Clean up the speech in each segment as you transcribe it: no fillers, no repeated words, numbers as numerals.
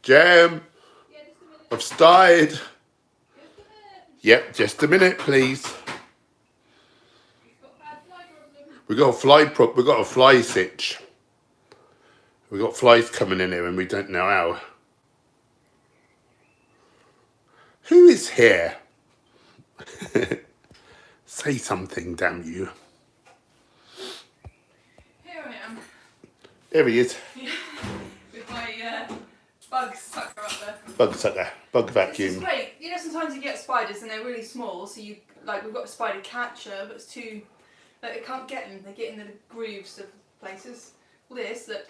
Jem, Yeah, just a minute. I've started. Just a minute. Yep, just a minute, please. He's got bad fly problem. We got a fly sitch. We got flies coming in here and we don't know how. Who is here? Say something, damn you. Here I am. There he is. With my bug sucker up there. Bug sucker, bug This is vacuum. great. You know, sometimes you get spiders and they're really small, so you we've got a spider catcher, but it's too it can't get them. They get in the grooves of places. Well, this look.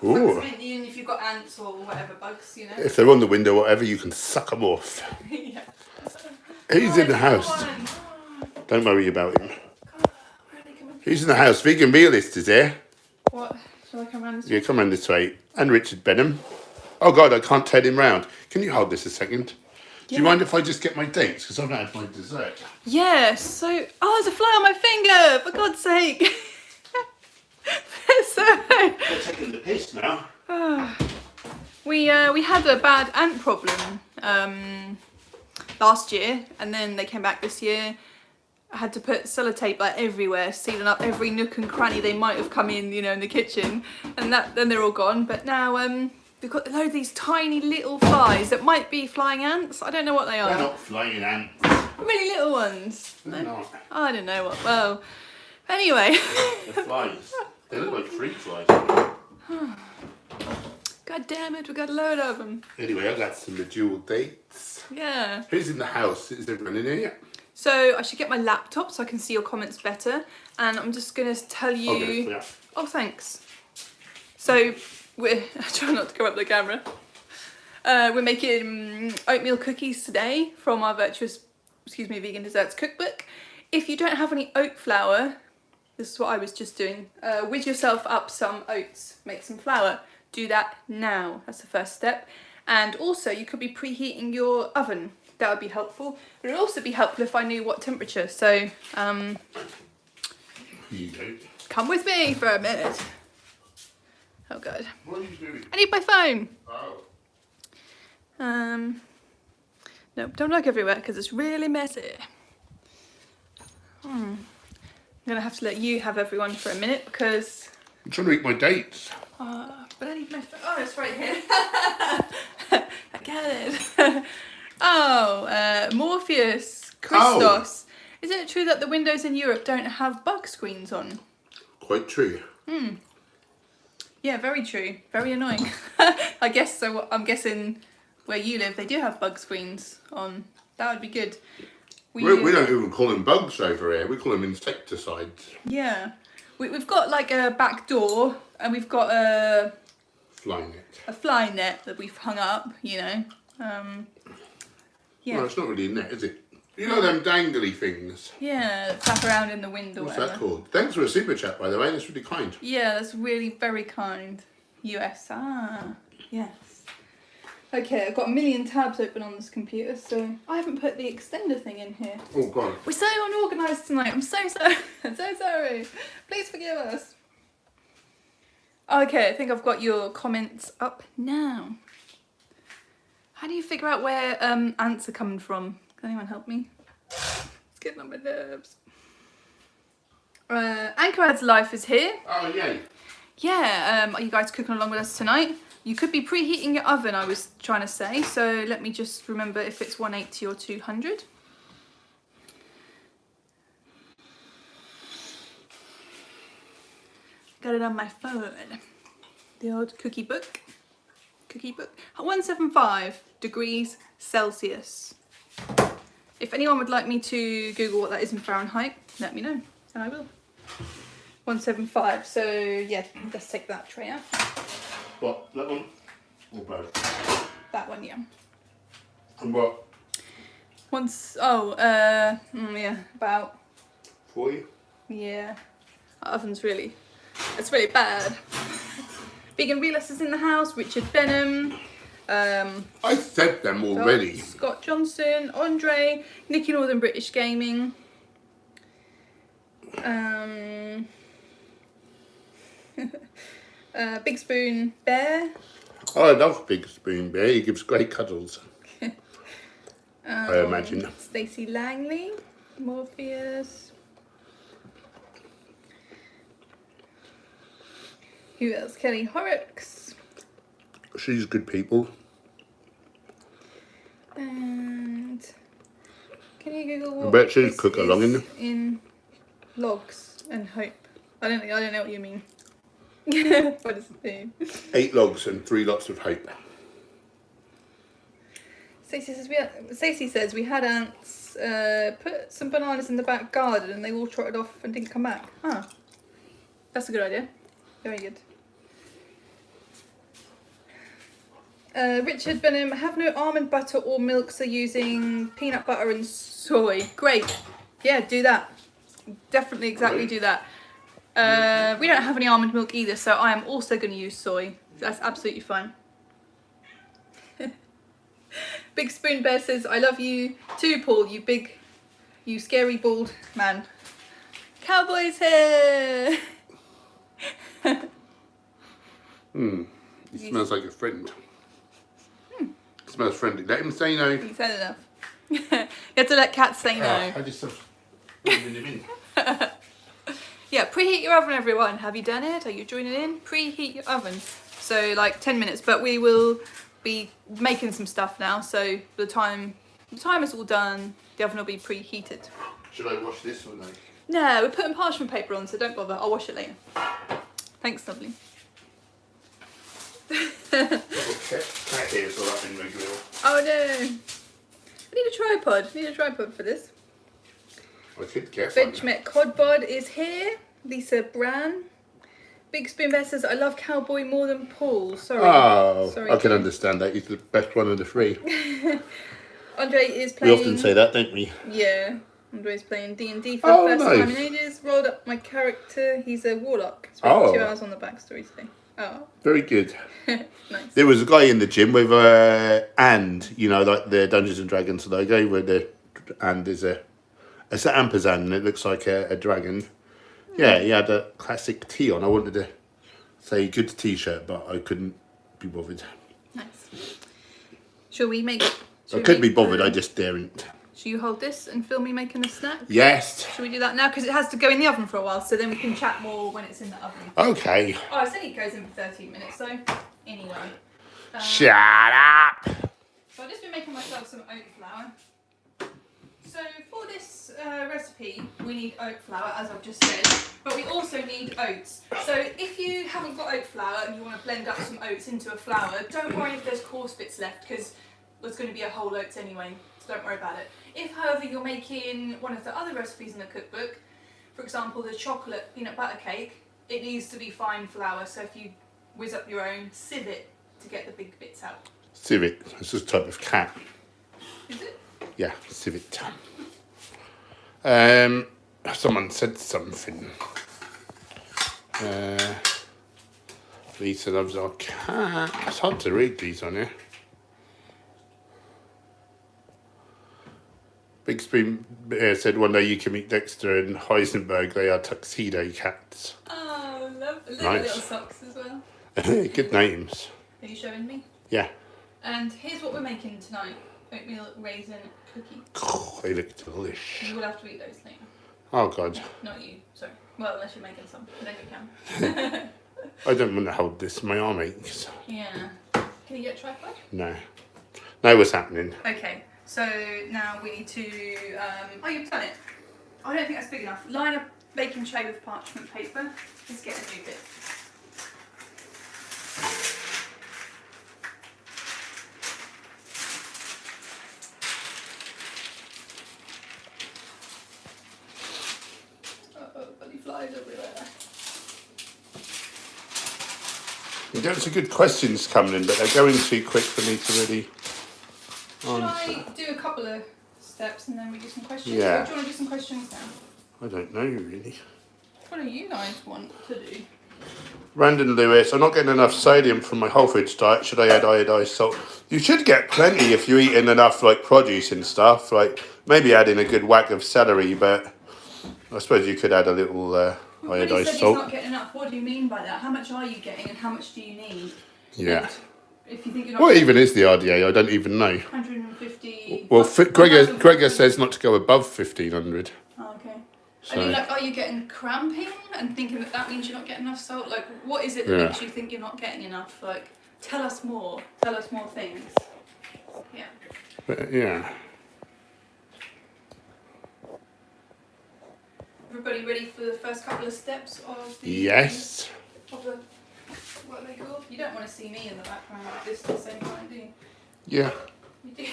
Ooh. Sucks them in if you've got ants or whatever bugs, you know. If they're on the window or whatever, you can suck them off. Yeah. Who's in the house? One. Don't worry about him. God, where are they coming from? Who's in the house? Vegan Realist is here. What? Shall I come around this way? Yeah, come round this way. And Richard Benham. Oh God, I can't turn him round. Can you hold this a second? Do you mind if I just get my dates? Because I've not had my dessert. Yeah, so... Oh, there's a fly on my finger! For God's sake! They're taking the piss now. We had a bad ant problem last year, and then they came back this year. I had to put sellotape everywhere, sealing up every nook and cranny they might have come in, in the kitchen, and then they're all gone. But now we've got a load of these tiny little flies that might be flying ants. I don't know what they are. They're not flying ants. Really little ones. They're not. I don't know what. Well, anyway. They're flies. They look like fruit flies. God damn it, we got a load of them. Anyway, I got some medjool dates. Yeah. Who's in the house? Is everyone in here yet? So I should get my laptop so I can see your comments better. And I'm just going to tell you... Yeah. Oh, thanks. So we're... I try not to go up the camera. We're making oatmeal cookies today from our Vegan Desserts cookbook. If you don't have any oat flour, this is what I was just doing. Whiz yourself up some oats, make some flour. Do that now. That's the first step. And also, you could be preheating your oven. That would be helpful. It would also be helpful if I knew what temperature. So, You don't. come with me for a minute. Oh, God. What are you doing? I need my phone. Oh. Nope, don't look everywhere because it's really messy. I'm gonna have to let you have everyone for a minute because... I'm trying to eat my dates. But I need my phone. Oh, it's right here. I got it. Morpheus, Christos. Isn't it true that the windows in Europe don't have bug screens on? Quite true. Yeah, very true. Very annoying. I guess so. I'm guessing where you live, they do have bug screens on. That would be good. We don't even call them bugs over here. We call them insecticides. Yeah. We've got like a back door and we've got a fly net that we've hung up, Yeah. Well, it's not really a net, is it? You know them dangly things? Yeah, that flap around in the wind or What's whatever. that called? Thanks for a super chat, by the way. That's really kind. Yeah, that's really very kind. US. Yes. Okay, I've got a million tabs open on this computer, so I haven't put the extender thing in here. Oh, God. We're so unorganised tonight. I'm so sorry. I'm so sorry. Please forgive us. Okay, I think I've got your comments up now. How do you figure out where ants are coming from? Can anyone help me? It's getting on my nerves. Anchor Ad's Life is here. Oh, yay. Yeah, are you guys cooking along with us tonight? You could be preheating your oven, I was trying to say. So let me just remember if it's 180 or 200. Got it on my phone. The old cookie book. 175 degrees Celsius. If anyone would like me to Google what that is in Fahrenheit, let me know, and I will. 175, so yeah, let's take that tray out. What, that one? Or both? That one, yeah. And what? Yeah, about. 40? Yeah. Our oven's really, it's really bad. Vegan Realist is in the house, Richard Benham. I said them already. Scott Johnson, Andre, Nicky Northern British Gaming. Big Spoon Bear. Oh, I love Big Spoon Bear. He gives great cuddles. I imagine. Stacey Langley, Morpheus. Who else? Kelly Horrocks. She's good people. And can you Google what I bet she'd this cook along is in logs and hope? I don't know what you mean. What does it mean? 8 logs and 3 lots of hope. Stacey says we had ants put some bananas in the back garden and they all trotted off and didn't come back. Ah, that's a good idea. Very good. Richard Benham, have no almond butter or milk, so using peanut butter and soy. Great. Yeah, do that. Definitely exactly do that. We don't have any almond milk either, so I am also going to use soy. That's absolutely fine. Big Spoon Bear says, I love you too, Paul, you scary bald man. Cowboy's hair! He smells like a friend. Smells friendly. Let him say no. He said enough. You have to let cats say no. I just have him in. Yeah, preheat your oven, everyone. Have you done it? Are you joining in? Preheat your oven. So like 10 minutes, but we will be making some stuff now. So the time is all done, the oven will be preheated. Should I wash this or no? No, we're putting parchment paper on, so don't bother. I'll wash it later. Thanks, lovely. Cat ears are up in my grill. Oh no. I need a tripod. I need a tripod for this. I could get one. Benchmet Codbod is here. Lisa Bran. Big Spoon Bear says, I love Cowboy more than Paul. Sorry. Oh, Sorry, I can Jane. understand that. He's the best one of the 3. Andre is playing... We often say that, don't we? Yeah. Andre's playing D&D for the first time in nice. ages. Rolled up my character. He's a warlock. Spent 2 hours on the backstory today. Oh. Very good. Nice. There was a guy in the gym with and, you know, like the Dungeons and Dragons logo where the and is it's an ampersand and it looks like a dragon. Yeah, he had a classic tee on. I wanted to say good t-shirt, but I couldn't be bothered. Nice. Shall we make... I could be bothered, I just daren't. Shall you hold this and film me making a snack? Yes. Shall we do that now? Because it has to go in the oven for a while, so then we can chat more when it's in the oven. Okay. Oh, I said it goes in for 13 minutes, so anyway. Shut up. So I've just been making myself some oat flour. So for this recipe, we need oat flour, as I've just said, but we also need oats. So if you haven't got oat flour and you want to blend up some oats into a flour, don't worry if there's coarse bits left, because there's going to be a whole oats anyway, so don't worry about it. If, however, you're making one of the other recipes in the cookbook, for example, the chocolate peanut butter cake, it needs to be fine flour, so if you whiz up your own, sieve it to get the big bits out. Civet. This is a type of cat. Is it? Yeah, civet. Someone said something. Lisa loves our cat. It's hard to read these on here. Big Spoon said one day you can meet Dexter and Heisenberg. They are tuxedo cats. Oh, lovely. Nice. Little socks as well. Good names. Are you showing me? Yeah. And here's what we're making tonight. Oatmeal raisin cookie. They look delish. You will have to eat those later. Oh, God. Not you, sorry. Well, unless you're making some, then you can. I don't want to hold this. My arm aches. Yeah. Can you get a tripod? No. Know what's happening. Okay, so now we need to... oh, you've done it. I don't think that's big enough. Line a baking tray with parchment paper. Let's get a new bit. Flies everywhere. You're getting some good questions coming in, but they're going too quick for me to really Should answer. I do a couple of steps and then we do some questions? Yeah. Or do you want to do some questions now? I don't know, really. What do you guys want to do? Brandon Lewis, I'm not getting enough sodium from my whole foods diet. Should I add iodized salt? You should get plenty if you're eating enough like produce and stuff. Like maybe adding a good whack of celery, but I suppose you could add a little When you iodized said salt. he's not getting enough, what do you mean by that? How much are you getting and how much do you need? Yeah. If you think you're not What getting even is the RDA? I don't even know. 150. Well, Gregor 1,500. says not to go above 1,500. Oh, okay. So, I mean, like, are you getting cramping and thinking that that means you're not getting enough salt? Like, what is it that makes you think you're not getting enough? Like, tell us more. Tell us more things. Yeah. but, yeah. Everybody ready for the first couple of steps of the... Yes. Of the... What are they called? You don't want to see me in the background like this at the same time, do you? Yeah. You do?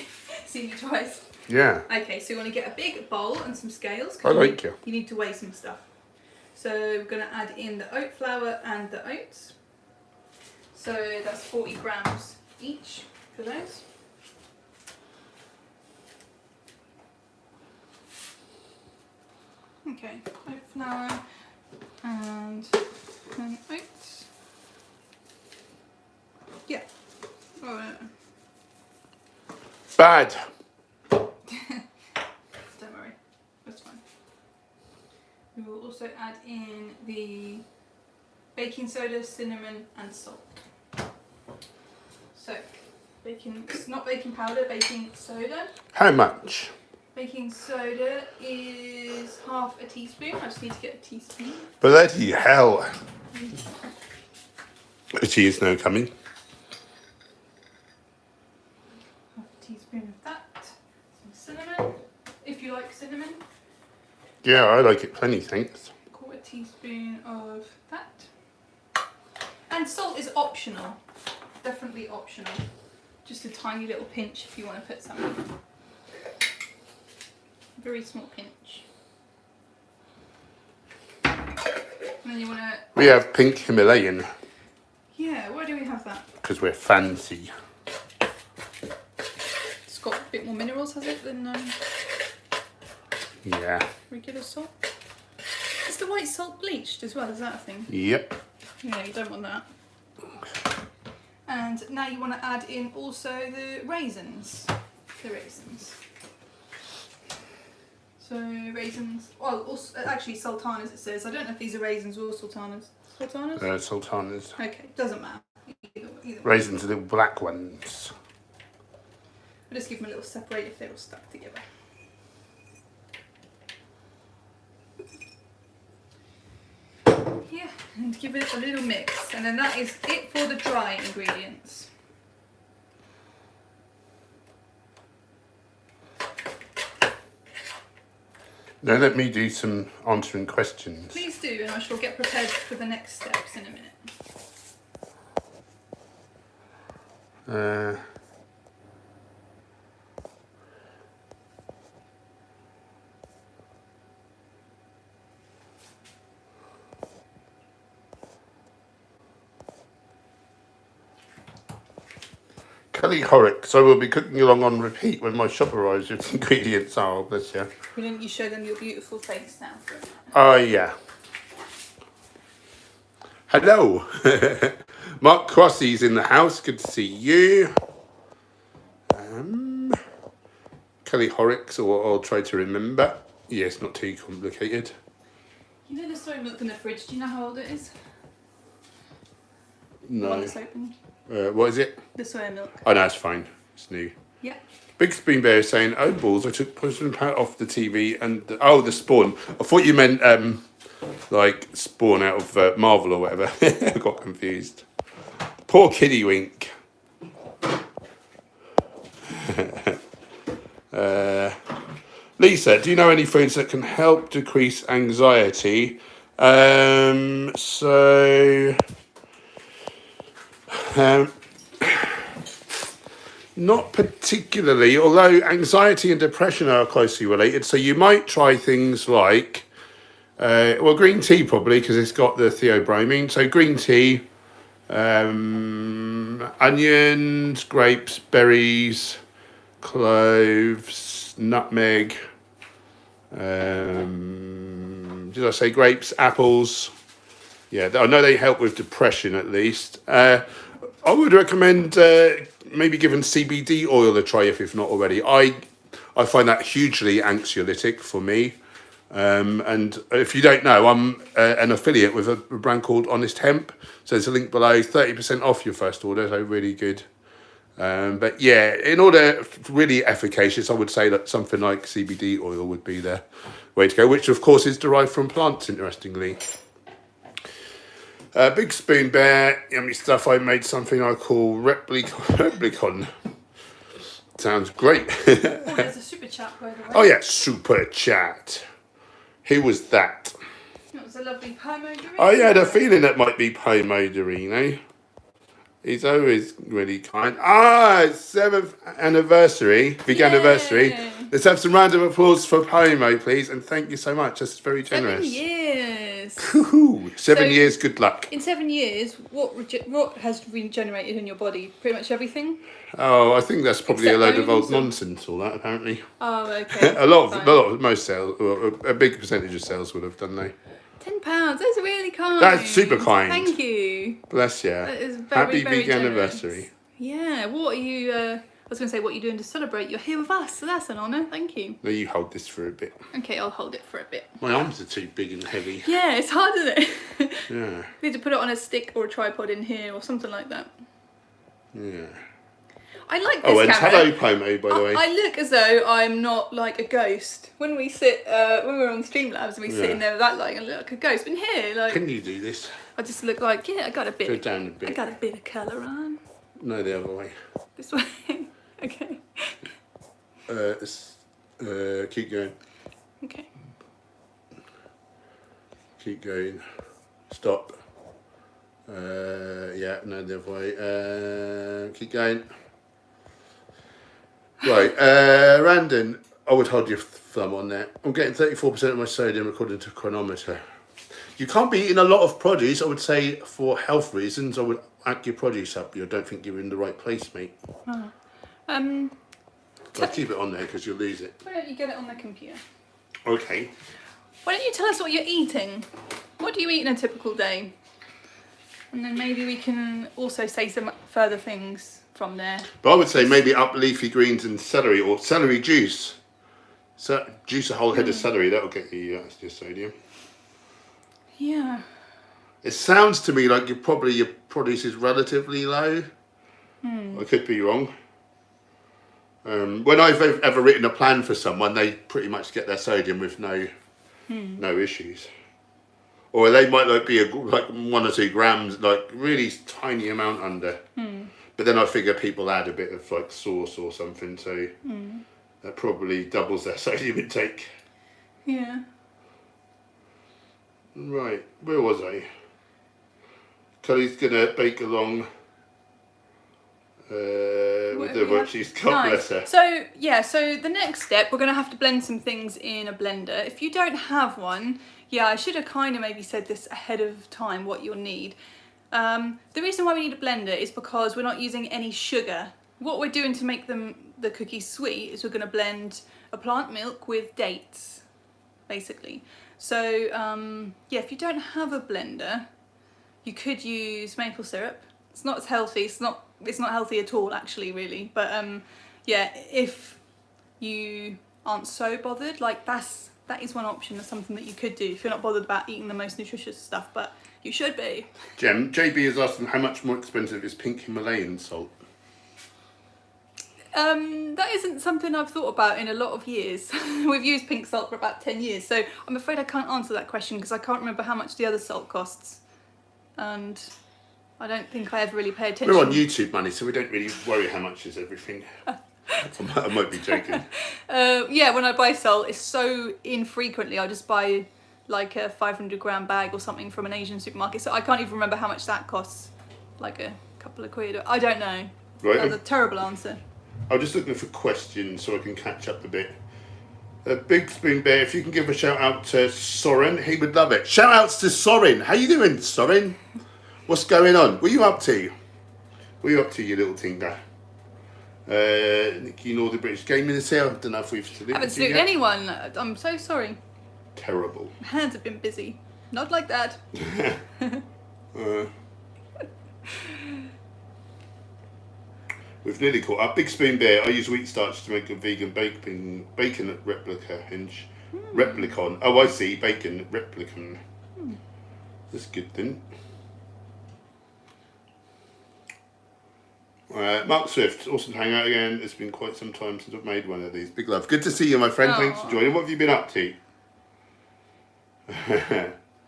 See me twice. Yeah. Okay, so you want to get a big bowl and some scales. I like you. You need to weigh some stuff. So we're going to add in the oat flour and the oats. So that's 40 grams each for those. Okay, oat flour and oats. Yeah. Oh, Bad. don't worry, that's fine. We will also add in the baking soda, cinnamon and salt. So, not baking powder, baking soda. How much? Baking soda is half a teaspoon. I just need to get a teaspoon. Bloody hell. She is now coming. Half a teaspoon of that. Some cinnamon, if you like cinnamon. Yeah, I like it plenty, thanks. Quarter teaspoon of that. And salt is optional. Definitely optional. Just a tiny little pinch if you want to put some in. Very small pinch. And then you want to... We have pink Himalayan Yeah, why do we have that? because we're fancy. It's got a bit more minerals, has it, than Yeah. regular salt? Is the white salt bleached as well? Is that a thing? Yep. Yeah, you don't want that. And now you want to add in also the raisins. The raisins. So raisins, well, also, actually sultanas it says. I don't know if these are raisins or sultanas. Sultanas? Sultanas. Okay, doesn't matter. Either way. Raisins are little black ones. We'll just give them a little separate if they're all stuck together. Yeah, and give it a little mix. And then that is it for the dry ingredients. Now let me do some answering questions. Please do, and I shall get prepared for the next steps in a minute. Kelly Horrocks, I will be cooking along on repeat when my shop arrives with ingredients. Oh, bless you. Why don't you show them your beautiful face now? Oh, yeah. Hello. Mark Crossy's in the house. Good to see you. Kelly Horrocks, or I'll try to remember. Yes, not too complicated. You know the soy milk in the fridge, do you know how old it is? The one No. that's opened? What is it? The soya milk. Oh, no, it's fine. It's new. Yeah. Big Spoon Bear is saying, oh, balls, I took Postman Pat off the TV and... the Spawn. I thought you meant, like, Spawn out of Marvel or whatever. I got confused. Poor Kiddie Wink. Lisa, do you know any foods that can help decrease anxiety? Not particularly, although anxiety and depression are closely related. So you might try things like, green tea probably, because it's got the theobromine. So green tea, onions, grapes, berries, cloves, nutmeg. Did I say grapes, apples? Yeah, I know they help with depression at least. I would recommend maybe giving CBD oil a try if not already. I find that hugely anxiolytic for me. And if you don't know, I'm an affiliate with a brand called Honest Hemp. So there's a link below, 30% off your first order. So really good But yeah, in order really efficacious, I would say that something like CBD oil would be the way to go, which of course is derived from plants, interestingly. Big Spoon Bear, yummy stuff. I made something I call Replicon. Sounds great. Oh, there's a super chat, by the way. Oh yeah, super chat. Who was that? That was a lovely Pomoderine. Oh yeah, I had a feeling that might be Pomoderine, eh? He's always really kind. It's 7th anniversary, big anniversary. Let's have some round of applause for Pomo, please, and thank you so much. That's very generous. 7 years. 7 years, good luck. In 7 years, what has regenerated in your body? Pretty much everything? Oh, I think that's probably Except a load of old bones nonsense, all that, apparently. Oh, okay. Most cells, a big percentage of cells would have done, though. £10, that's really kind. That's super kind. Thank you. Bless you. That is very, Happy very big generous. anniversary. Yeah, what are you, I was going to say, what are you doing to celebrate? You're here with us, so that's an honour. Thank you. Now you hold this for a bit. Okay, I'll hold it for a bit. My arms are too big and heavy. Yeah, it's hard, isn't it? Yeah. We need to put it on a stick or a tripod in here or something like that. Yeah. I like this Oh, and camera. hello, Pomo, by the way. I look as though I'm not like a ghost. When we sit, when we're on Streamlabs and we sit in there with that light, I look like a ghost. But in here, like, Can you do this? I just look like, yeah, I got a bit. Go down a bit. I got a bit of colour on. No, the other way. This way. Okay. Keep going. Okay. Keep going. Stop. Yeah, no, the other way. Keep going. Right, Randon, I would hold your thumb on there. I'm getting 34% of my sodium according to chronometer. You can't be eating a lot of produce. I would say for health reasons, I would add your produce up. I don't think you're in the right place, mate. Oh. I'll keep it on there because you'll lose it. Why don't you get it on the computer? Okay. Why don't you tell us what you're eating? What do you eat in a typical day? And then maybe we can also say some further things from there. But I would say maybe up leafy greens and celery or celery juice. So juice a whole head of celery, that'll get you your sodium. Yeah. It sounds to me like your produce is relatively low. I could be wrong. When I've ever written a plan for someone, they pretty much get their sodium with no issues. Or they might like be like 1 or 2 grams, like really tiny amount under. But then I figure people add a bit of like sauce or something, so that probably doubles their sodium intake. Yeah. Right, where was I? Kelly's gonna bake along with what she's got, bless her. So yeah, so the next step, we're gonna have to blend some things in a blender. If you don't have one, yeah, I should have kind of maybe said this ahead of time what you'll need. The reason why we need a blender is because we're not using any sugar. What we're doing to make the cookies sweet is we're going to blend a plant milk with dates, basically. So yeah, if you don't have a blender, you could use maple syrup. It's not as healthy. It's not healthy at all, actually, really. But yeah, if you aren't so bothered, like that is one option. That's something that you could do if you're not bothered about eating the most nutritious stuff, but you should be. JB is asking how much more expensive is pink Himalayan salt? That isn't something I've thought about in a lot of years. We've used pink salt for about 10 years, so I'm afraid I can't answer that question because I can't remember how much the other salt costs. And I don't think I ever really pay attention. We're on YouTube money, so we don't really worry how much is everything. I might be joking. Yeah, when I buy salt, it's so infrequently. I just buy like a 500-gram bag or something from an Asian supermarket, so I can't even remember how much that costs. Like a couple of quid. I don't know. Right. That's a terrible answer. I'm just looking for questions so I can catch up a bit. Big Spoon Bear, if you can give a shout out to Soren, he would love it. Shout outs to Soren. How you doing, Soren? What's going on? What are you up to? What are you up to, you little tinker? Nikki, the British Game Minister. I don't know if we've saluted I haven't saluted anyone. I'm so sorry. Terrible. My hands have been busy. Not like that. We've nearly caught up. Big Spoon Bear, I use wheat starch to make a vegan bacon replica hinge. Replicon. Oh, I see. Bacon replicon. That's good then. Mark Swift, awesome to hang out again. It's been quite some time since I've made one of these. Big love. Good to see you, my friend. Thanks for joining. What have you been up to?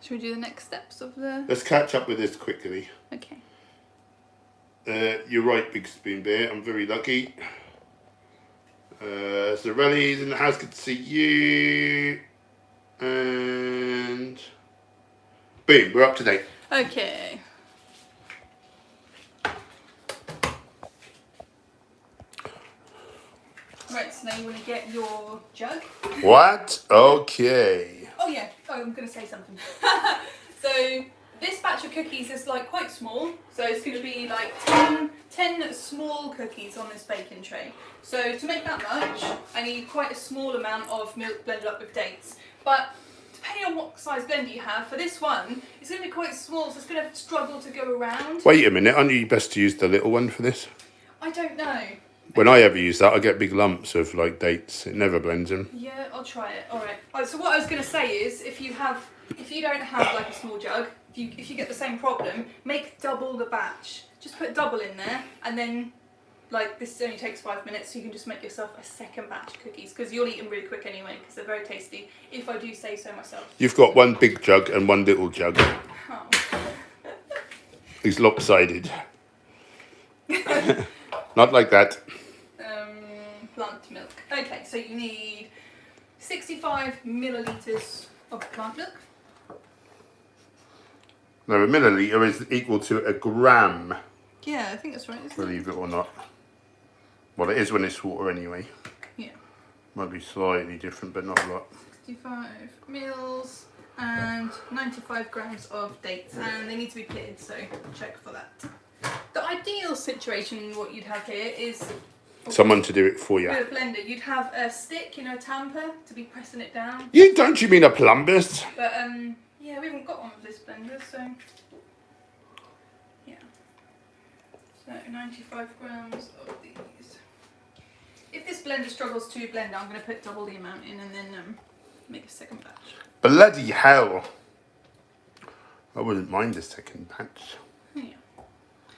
Should we do the next steps of the... Let's catch up with this quickly. Okay. You're right, Big Spoon Bear. I'm very lucky. Zorelli's in the house. Good to see you. And boom, we're up to date. Okay. Right, so now you want to get your jug. What? Okay. Oh yeah, I'm going to say something. So this batch of cookies is like quite small. So it's going to be like 10 small cookies on this baking tray. So to make that much, I need quite a small amount of milk blended up with dates. But depending on what size blender you have, for this one, it's going to be quite small, so it's going to struggle to go around. Wait a minute, aren't you best to use the little one for this? I don't know. When I ever use that, I get big lumps of like dates. It never blends them. Yeah, I'll try it. All right. So what I was going to say is, if you don't have like a small jug, if you get the same problem, make double the batch. Just put double in there, and then like this only takes 5 minutes, so you can just make yourself a second batch of cookies because you'll eat them really quick anyway because they're very tasty. If I do say so myself. You've got one big jug and one little jug. Oh. It's lopsided. Not like that. Plant milk. Okay, so you need 65 millilitres of plant milk. Now, a milliliter is equal to a gram, Yeah, I think that's right, isn't believe it or not. Well, it is when it's water anyway. Yeah. Might be slightly different, but not a lot. 65 mils and 95 grams of dates, and they need to be pitted, so check for that. The ideal situation, what you'd have here is Someone to do it for you. with a blender. You'd have a stick, a tamper to be pressing it down. Don't you mean a plumbus? But yeah, we haven't got one with this blender, so yeah. So 95 grams of these. If this blender struggles to blend, I'm going to put double the amount in and then make a second batch. Bloody hell! I wouldn't mind a second batch. Yeah.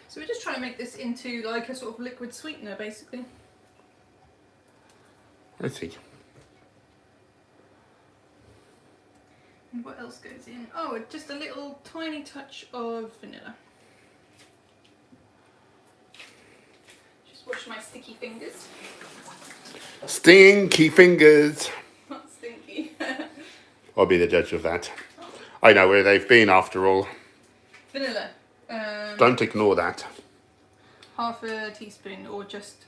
So we're just trying to make this into like a sort of liquid sweetener, basically. Let's see. And what else goes in? Oh, just a little tiny touch of vanilla. Just wash my sticky fingers. Stinky fingers. Not stinky. I'll be the judge of that. I know where they've been after all. Vanilla. Don't ignore that. Half a teaspoon, or just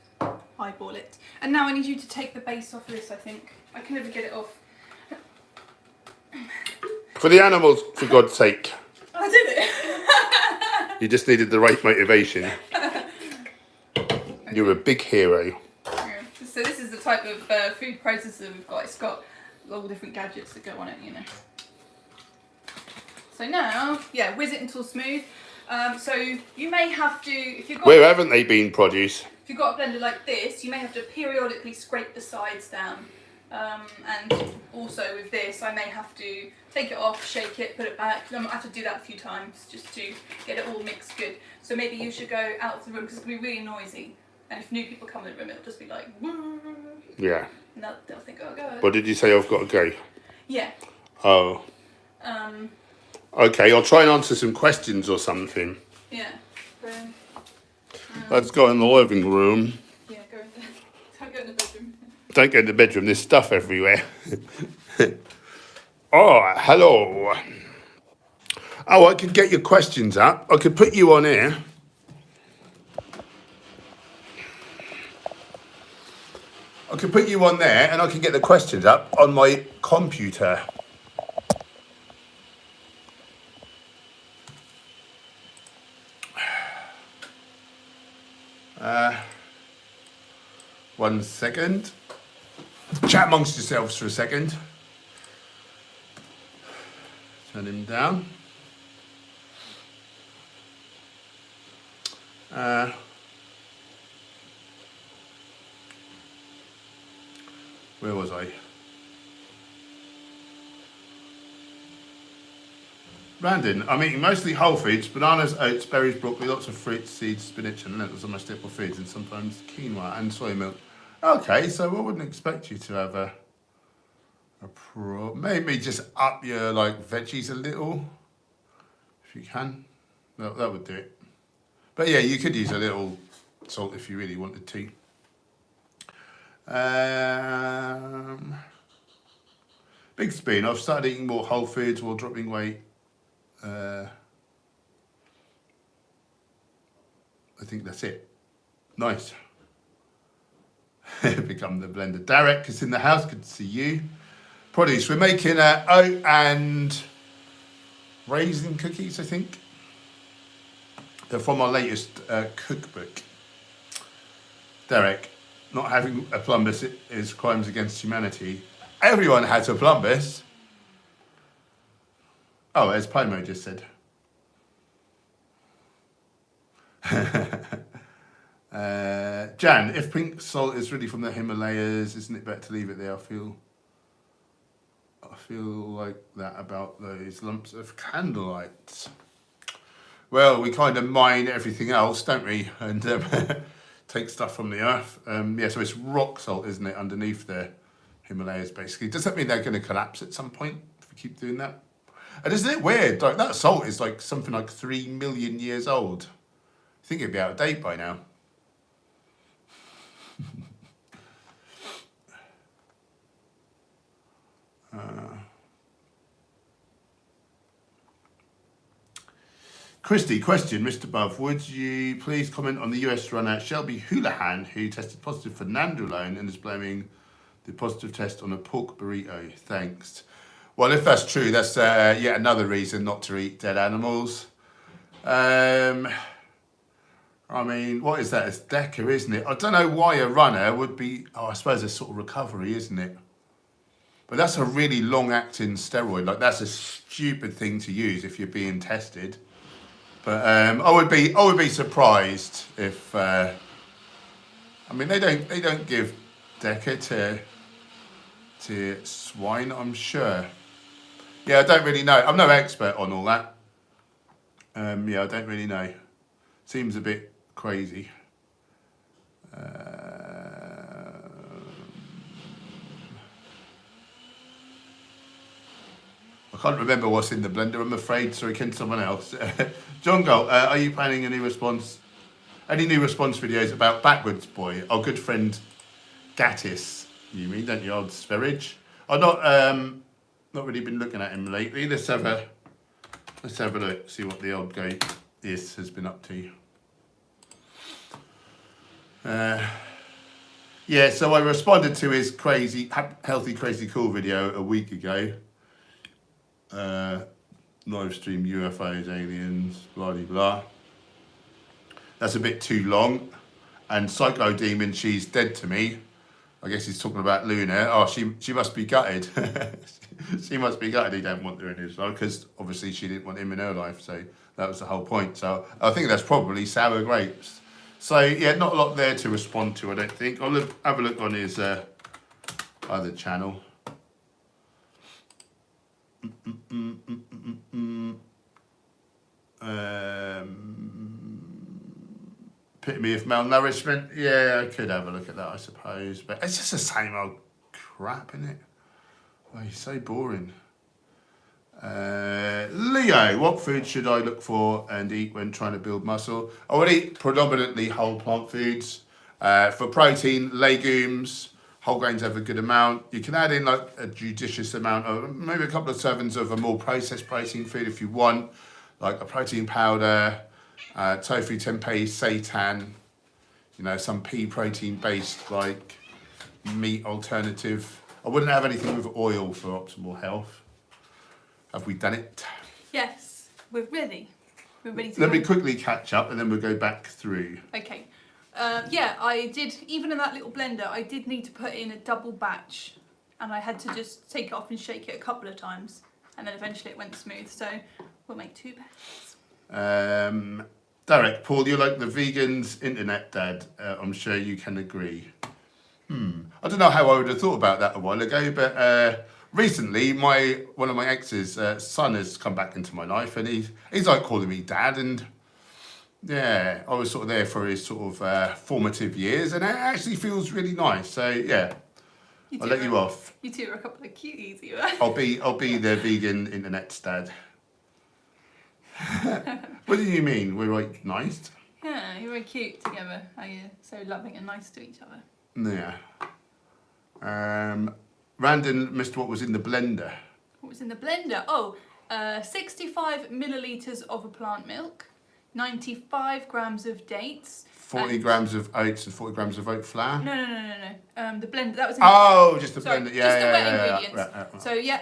eyeball it. And now I need you to take the base off this, I think. I can never get it off. For the animals, for God's sake. I did it! You just needed the right motivation. Okay. You're a big hero. Yeah. So this is the type of food processor we've got. It's got all different gadgets that go on it, So now, yeah, whiz it until smooth. So you may have to, if you've got... Where haven't they been, produce? If you've got a blender like this, you may have to periodically scrape the sides down. And also with this, I may have to take it off, shake it, put it back. I might have to do that a few times just to get it all mixed good. So maybe you should go out of the room because it's going to be really noisy. And if new people come in the room, it'll just be like... Yeah. And they'll think, oh, go ahead. What did you say I've got to go? Yeah. Oh. Okay, I'll try and answer some questions or something. Yeah. Let's go in the living room. Yeah, go in there. Don't go in the bedroom. Don't go in the bedroom, there's stuff everywhere. Oh, hello. Oh, I could get your questions up. I could put you on here. I could put you on there and I can get the questions up on my computer. One second. Chat amongst yourselves for a second. Turn him down. Where was I? Brandon, I'm eating mostly whole foods, bananas, oats, berries, broccoli, lots of fruits, seeds, spinach and lentils are my staple foods, and sometimes quinoa and soy milk. Okay, so I wouldn't expect you to have a maybe just up your like veggies a little, if you can. That would do it. But yeah, you could use a little salt if you really wanted to. Big spoon. I've started eating more whole foods while dropping weight. I think that's it. Nice. Become the blender. Derek is in the house. Good to see you. Produce. We're making oat and raisin cookies, I think. They're from our latest cookbook. Derek, not having a plumbus is crimes against humanity. Everyone has a plumbus. Oh, as Pimo just said. Jan, if pink salt is really from the Himalayas, isn't it better to leave it there? I feel like that about those lumps of candlelight. Well, we kind of mine everything else, don't we? And take stuff from the earth. Yeah, so it's rock salt, isn't it, underneath the Himalayas, basically. Does that mean they're going to collapse at some point if we keep doing that? And isn't it weird? Like that salt is like something like 3 million years old. I think it'd be out of date by now. Christy, question, Mr. Buff, would you please comment on the US runner Shelby Houlihan, who tested positive for nandrolone and is blaming the positive test on a pork burrito? Thanks. Well, if that's true, that's yet another reason not to eat dead animals. I mean, what is that? It's DECA, isn't it? I don't know why a runner would be... Oh, I suppose it's sort of recovery, isn't it? But that's a really long-acting steroid. Like, that's a stupid thing to use if you're being tested. But I would be surprised if... I mean, they don't give DECA to swine, I'm sure. Yeah, I don't really know. I'm no expert on all that. Yeah, I don't really know. Seems a bit crazy. I can't remember what's in the blender, I'm afraid. Sorry, can someone else? John Gold, are you planning any new response videos about Backwards Boy? Our good friend Gattis, you mean, don't you, old Sverige? I've not really been looking at him lately. Let's have a look, see what the old guy has been up to. Yeah, so I responded to his crazy, healthy, crazy, cool video a week ago. Live stream UFOs, aliens, blah, blah, blah. That's a bit too long. And Psycho Demon, she's dead to me. I guess he's talking about Luna. Oh, she must be gutted. She must be gutted he don't want her in his life, because obviously she didn't want him in her life. So that was the whole point. So I think that's probably sour grapes. So yeah, not a lot there to respond to, I don't think. I'll have a look on his other channel. Epitome of malnourishment. Yeah, I could have a look at that, I suppose. But it's just the same old crap, isn't it? Oh, he's so boring. Leo, what food should I look for and eat when trying to build muscle? I would eat predominantly whole plant foods. For protein, legumes, whole grains have a good amount. You can add in like a judicious amount of, maybe a couple of servings of a more processed protein food if you want, like a protein powder, tofu, tempeh, seitan, you know, some pea protein based like meat alternative. I wouldn't have anything with oil for optimal health. Have we done it? Yes, we're ready. We're ready to Let go. me quickly catch up and then we'll go back through. Okay. Yeah, I did, even in that little blender, I did need to put in a double batch, and I had to just take it off and shake it a couple of times, and then eventually it went smooth. So we'll make 2 batches. Derek, Paul, you're like the vegan's internet dad. I'm sure you can agree. I don't know how I would have thought about that a while ago, but recently, one of my ex's son has come back into my life, and he's like calling me dad, and yeah, I was sort of there for his sort of formative years, and it actually feels really nice. So yeah, I'll let you off. You two are a couple of cuties, you are. I'll be the vegan internet dad. What do you mean? We're like nice? Yeah, you're very cute together. How you're so loving and nice to each other. Yeah. Randon missed what was in the blender. What was in the blender? Oh, 65 millilitres of a plant milk, 95 grams of dates. 40 grams of oats and 40 grams of oat flour? No. The blender, that was in just the sorry, blender. just the wet ingredients. Right. So yeah,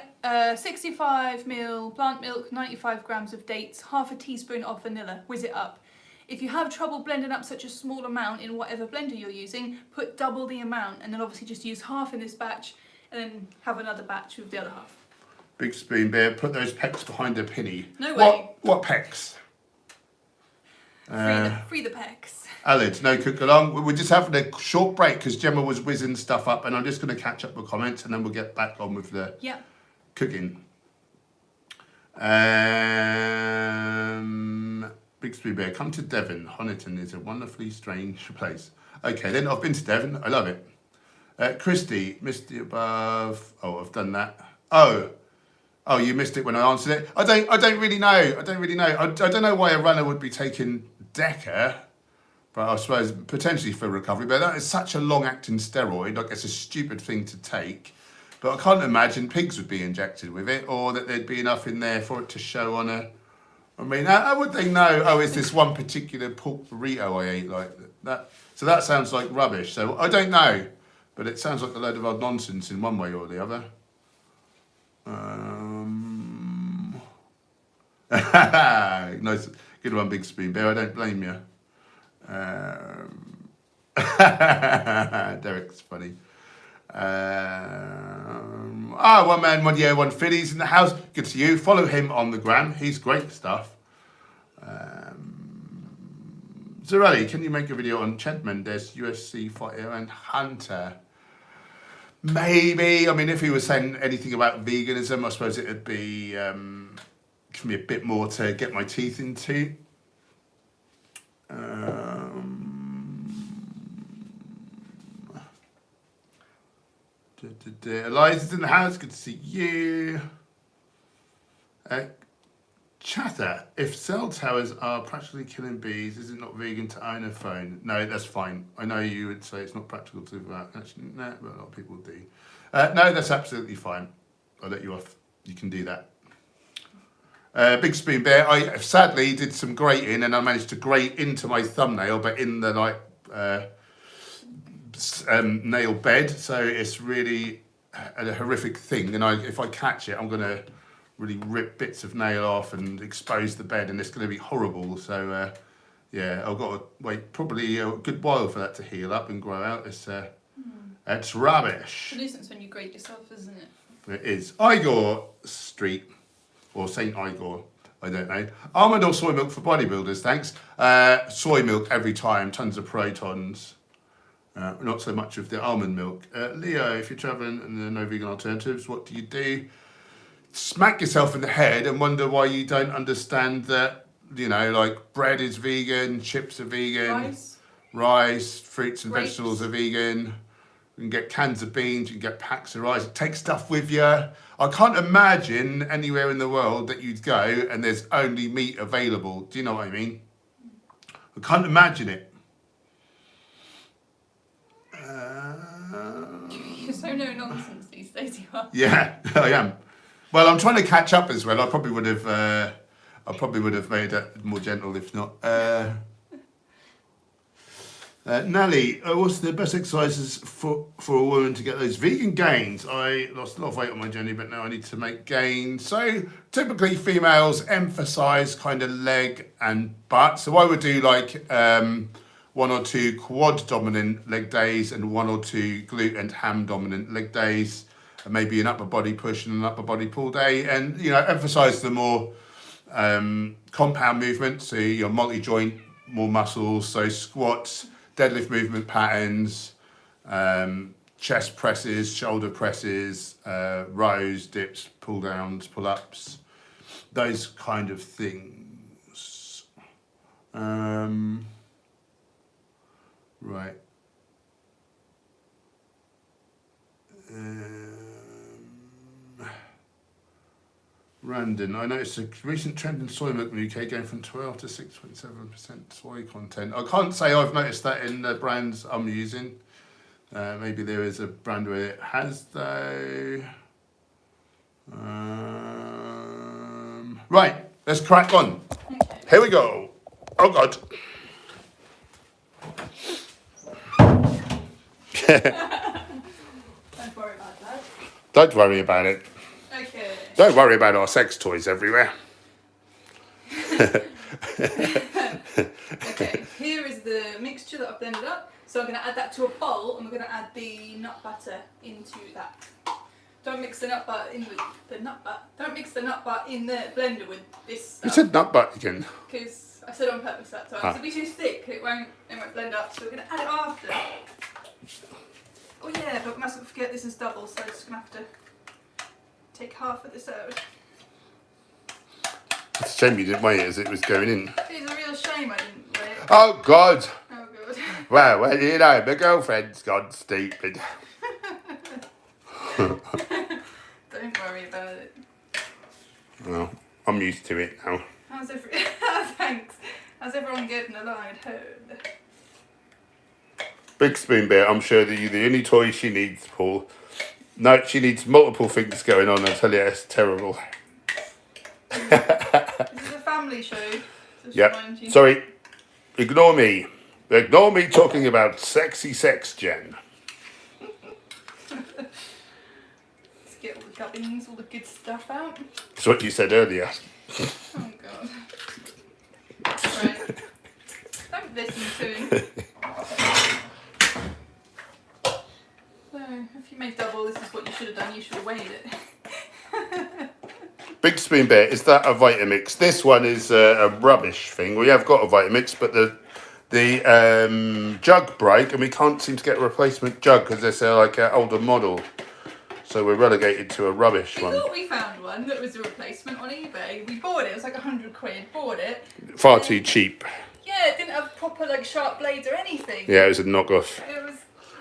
65 ml plant milk, 95 grams of dates, half a teaspoon of vanilla. Whiz it up. If you have trouble blending up such a small amount in whatever blender you're using, put double the amount, and then obviously just use half in this batch and then have another batch with the other half. Big spoon bear, put those pecs behind the pinny. No way. What pecs? Free the pecs. Alid, no cook along. We're just having a short break because Gemma was whizzing stuff up, and I'm just going to catch up with comments, and then we'll get back on with the cooking. Big spoon bear, come to Devon. Honiton is a wonderfully strange place. Okay, then I've been to Devon. I love it. Christy, missed the above. Oh, I've done that. Oh, you missed it when I answered it. I don't really know. I don't know why a runner would be taking Deca, but I suppose potentially for recovery. But that is such a long-acting steroid. Like, it's a stupid thing to take. But I can't imagine pigs would be injected with it, or that there'd be enough in there for it to show on a. I mean, how would they know? Oh, it's this one particular pork burrito I ate like that. So that sounds like rubbish. So I don't know, but it sounds like a load of old nonsense in one way or the other. Nice, good one, Big Spoon Bear. I don't blame you. Derek's funny. One man, 1 year, 1 fillies in the house. Good to you. Follow him on the gram. He's great stuff. Zarelli, can you make a video on Chad Mendes, UFC fighter and hunter? Maybe. I mean, if he was saying anything about veganism, I suppose it would be can be a bit more to get my teeth into. Eliza's in the house. Good to see you. Chatter. If cell towers are practically killing bees, is it not vegan to own a phone? No, that's fine. I know you would say it's not practical to do that. Actually, no, but a lot of people do. No, that's absolutely fine. I'll let you off. You can do that. Big Spoon Bear. I sadly did some grating, and I managed to grate into my thumbnail, but in the nail bed. So it's really a horrific thing. And if I catch it, I'm gonna really rip bits of nail off and expose the bed, and it's going to be horrible. So yeah, I've got to wait probably a good while for that to heal up and grow out. It's rubbish. It's a nuisance when you grate yourself, isn't it? It is. Igor Street, or St. Igor, I don't know. Almond or soy milk for bodybuilders, thanks. Soy milk every time, tons of protons. Not so much of the almond milk. Leo, if you're traveling and there are no vegan alternatives, what do you do? Smack yourself in the head and wonder why you don't understand that, like bread is vegan, chips are vegan, rice, fruits and vegetables are vegan. You can get cans of beans, you can get packs of rice. Take stuff with you. I can't imagine anywhere in the world that you'd go and there's only meat available. Do you know what I mean? I can't imagine it. You're so no nonsense these days, you are. Yeah, I am. Well, I'm trying to catch up as well. I probably would have made it more gentle if not. Nelly, what's the best exercises for a woman to get those vegan gains? I lost a lot of weight on my journey, but now I need to make gains. So typically females emphasize kind of leg and butt. So I would do like 1 or 2 quad dominant leg days and 1 or 2 glute and ham dominant leg days. And maybe an upper body push and an upper body pull day, and emphasize the more compound movements, so your multi-joint, more muscles, so squats, deadlift movement patterns, chest presses, shoulder presses, rows, dips, pull downs, pull ups, those kind of things. Right. Randon, I noticed a recent trend in soy milk in the UK going from 12 to 6.7% soy content. I can't say I've noticed that in the brands I'm using. Maybe there is a brand where it has though. Right, let's crack on. Okay. Here we go. Oh God. Don't worry about that. Don't worry about it. Okay. Don't worry about our sex toys everywhere. Okay, here is the mixture that I've blended up. So I'm going to add that to a bowl and we're going to add the nut butter into that. Don't mix the nut butter in with the nut butter. Don't mix the nut butter in the blender with this stuff. You said nut butter again. Because I said on purpose that time. It'll be too thick, it won't blend up. So we're going to add it after. Oh yeah, but we mustn't forget this is double, so I'm just going to have to take half of this out. It's a shame you didn't weigh it as it was going in. It's a real shame I didn't weigh it. Oh God. Oh god. Well, you know, my girlfriend's gone stupid. Don't worry about it. Well, I'm used to it now. Thanks. How's everyone getting along at home? Big Spoon Bear, I'm sure that you're the only toy she needs, Paul. No, she needs multiple things going on. I tell you, it's terrible. This is a family show. Just Yep. remind you. Sorry. Ignore me. Ignore me talking about sexy sex, Jen. Let's get all the gubbins, all the good stuff out. That's what you said earlier. Oh god. Right. Don't listen to him. So, if you make double, this is what you should have done. You should have weighed it. Big Spoon Bear, is that a Vitamix? This one is a rubbish thing. We have got a Vitamix, but the jug broke and we can't seem to get a replacement jug because it's like an older model. So we're relegated to a rubbish We one. thought we found one that was a replacement on eBay. We bought it. It was like £100. Bought it. Far too cheap. Yeah, it didn't have proper like sharp blades or anything. Yeah, it was a knockoff. It was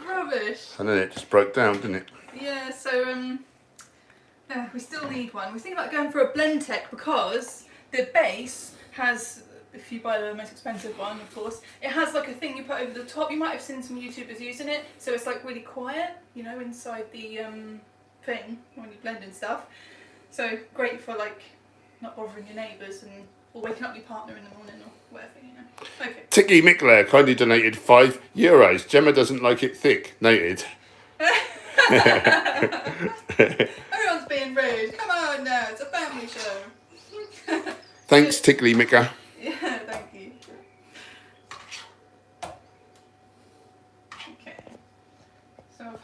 rubbish. And then it just broke down, didn't it? Yeah, so yeah, we still need one. We're thinking about going for a Blendtec because the base has, if you buy the most expensive one, of course, it has like a thing you put over the top. You might have seen some YouTubers using it, so it's like really quiet, you know, inside the thing when you blend and stuff. So great for like not bothering your neighbours and or waking up your partner in the morning or whatever, you know. Okay. Tiki Mickler kindly donated €5. Gemma doesn't like it thick. Noted. Everyone's being rude. Come on now, it's a family show. Thanks, Tickly Micker. Yeah, thank you. Okay. So I've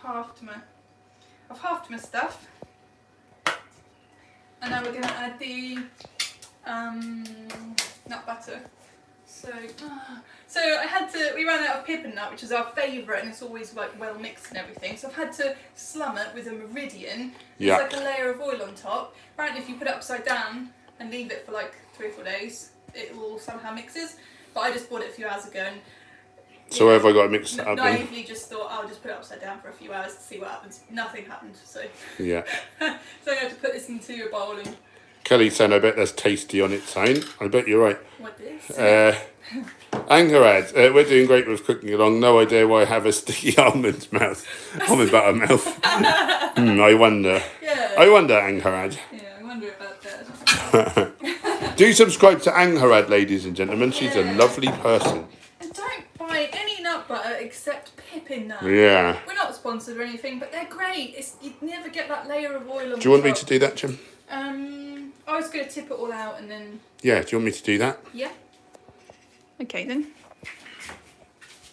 halved my stuff. And now we're gonna add the nut butter. So we ran out of pippin nut, which is our favourite, and it's always like well mixed and everything. So I've had to slum it with a meridian. Yeah. It's like a layer of oil on top. Apparently if you put it upside down and leave it for like 3 or 4 days, it will somehow mixes. But I just bought it a few hours ago and So have I got to mix that up then? naively just thought I'll just put it upside down for a few hours to see what happens. Nothing happened, so Yeah. so I had to put this into a bowl and Kelly saying, I bet that's tasty on its own. I bet you're right. what this? Angarad, we're doing great with cooking along. No idea why I have a sticky almond mouth. Almond butter mouth. I wonder. Yeah. I wonder, Angarad. Yeah, I wonder about that. Do subscribe to Angarad, ladies and gentlemen. She's a Yeah. lovely person. And don't buy any nut butter except pippin nut. Yeah. We're not sponsored or anything, but they're great. You never get that layer of oil on Do you want the me top. to do that, Jim? I was going to tip it all out and then... Yeah, do you want me to do that? Yeah. Okay then.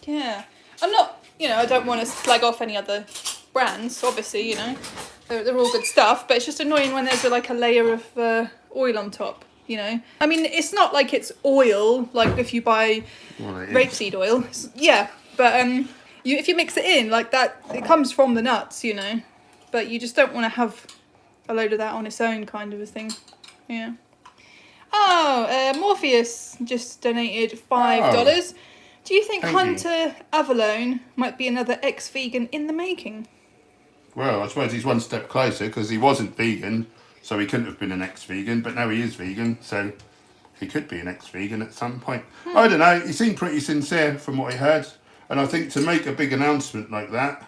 Yeah. I'm not, I don't want to slag off any other brands, obviously, They're all good stuff, but it's just annoying when there's like a layer of oil on top, I mean, it's not like it's oil, like if you buy Well, it is. rapeseed oil. Yeah, but if you mix it in like that, it comes from the nuts, you know, but you just don't want to have a load of that on its own, kind of a thing. Yeah. Oh, Morpheus just donated $5. Do you think Thank Hunter Avalone might be another ex-vegan in the making? Well, I suppose he's one step closer because he wasn't vegan, so he couldn't have been an ex-vegan, but now he is vegan, so he could be an ex-vegan at some point. I don't know, he seemed pretty sincere from what I heard, and I think to make a big announcement like that,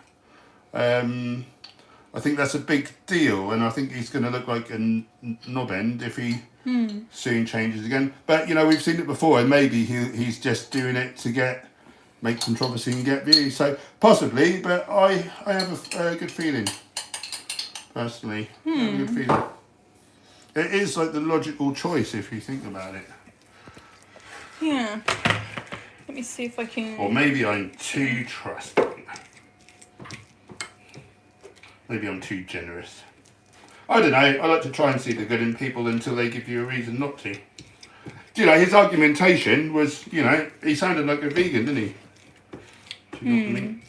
I think that's a big deal, and I think he's going to look like a knob end if he soon changes again. But, you know, we've seen it before, and maybe he's just doing it to make controversy and get views. So, possibly, but I have a good feeling, personally. I have a good feeling. It is like the logical choice if you think about it. Yeah. Let me see if I can... Or maybe I'm too trusting. Maybe I'm too generous. I don't know. I like to try and see the good in people until they give you a reason not to. You know, his argumentation was, you know, he sounded like a vegan, didn't he? Do you know what I mean?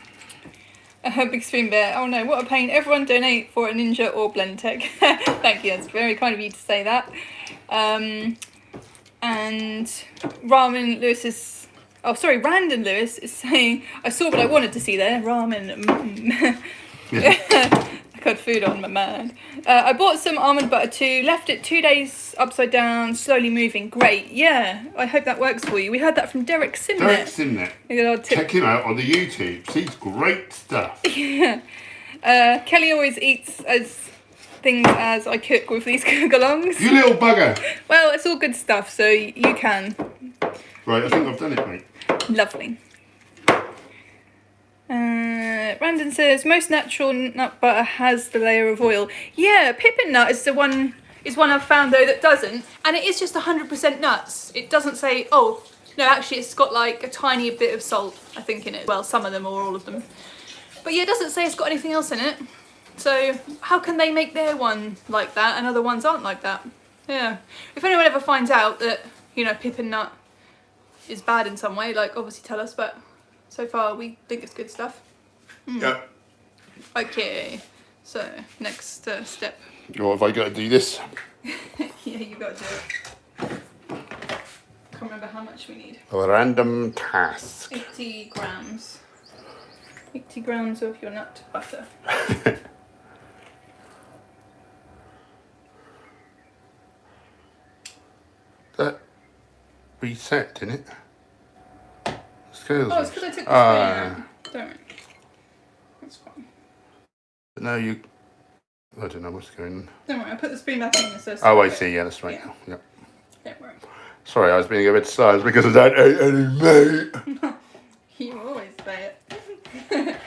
A big spoon bear. Oh no, what a pain. Everyone donate for a Ninja or Blendtec. Thank you, that's very kind of you to say that. And Ramen Lewis is... Oh, sorry, Randon Lewis is saying, I saw what I wanted to see there. Ramen. I got food on my mind. I bought some almond butter too, left it 2 days upside down, slowly moving. Great, yeah. I hope that works for you. We heard that from Derek Simnett. Derek Simnett. Check him out on the YouTube. He's great stuff. Yeah. Kelly always eats things as I cook with these cook-alongs. You little bugger. Well, it's all good stuff, so you can. Right, I think I've done it, mate. Lovely. Brandon says most natural nut butter has the layer of oil. Yeah, pippin nut is one I've found though that doesn't, and it is just 100% nuts. It doesn't say, oh no, actually it's got like a tiny bit of salt, I think, in it. Well, some of them or all of them, but yeah, it doesn't say it's got anything else in it. So how can they make their one like that and other ones aren't like that? Yeah, if anyone ever finds out that, you know, pippin nut is bad in some way, like obviously tell us, but so far we think it's good stuff. Yeah. Okay, so next step. Or have I got to do this? Yeah, you got to do it. Can't remember how much we need. A random task. 80 grams. 80 grams of your nut butter. That reset, didn't it? Scales. Oh, it's because I took the spoon out. Don't worry. That's fine. But now you... I don't know what's going on. Don't worry, I put the spoon back in the Oh, I see. Yeah, that's right. Yeah. Yep. Don't worry. Sorry, I was being a bit slow because I don't eat any meat. You always say it.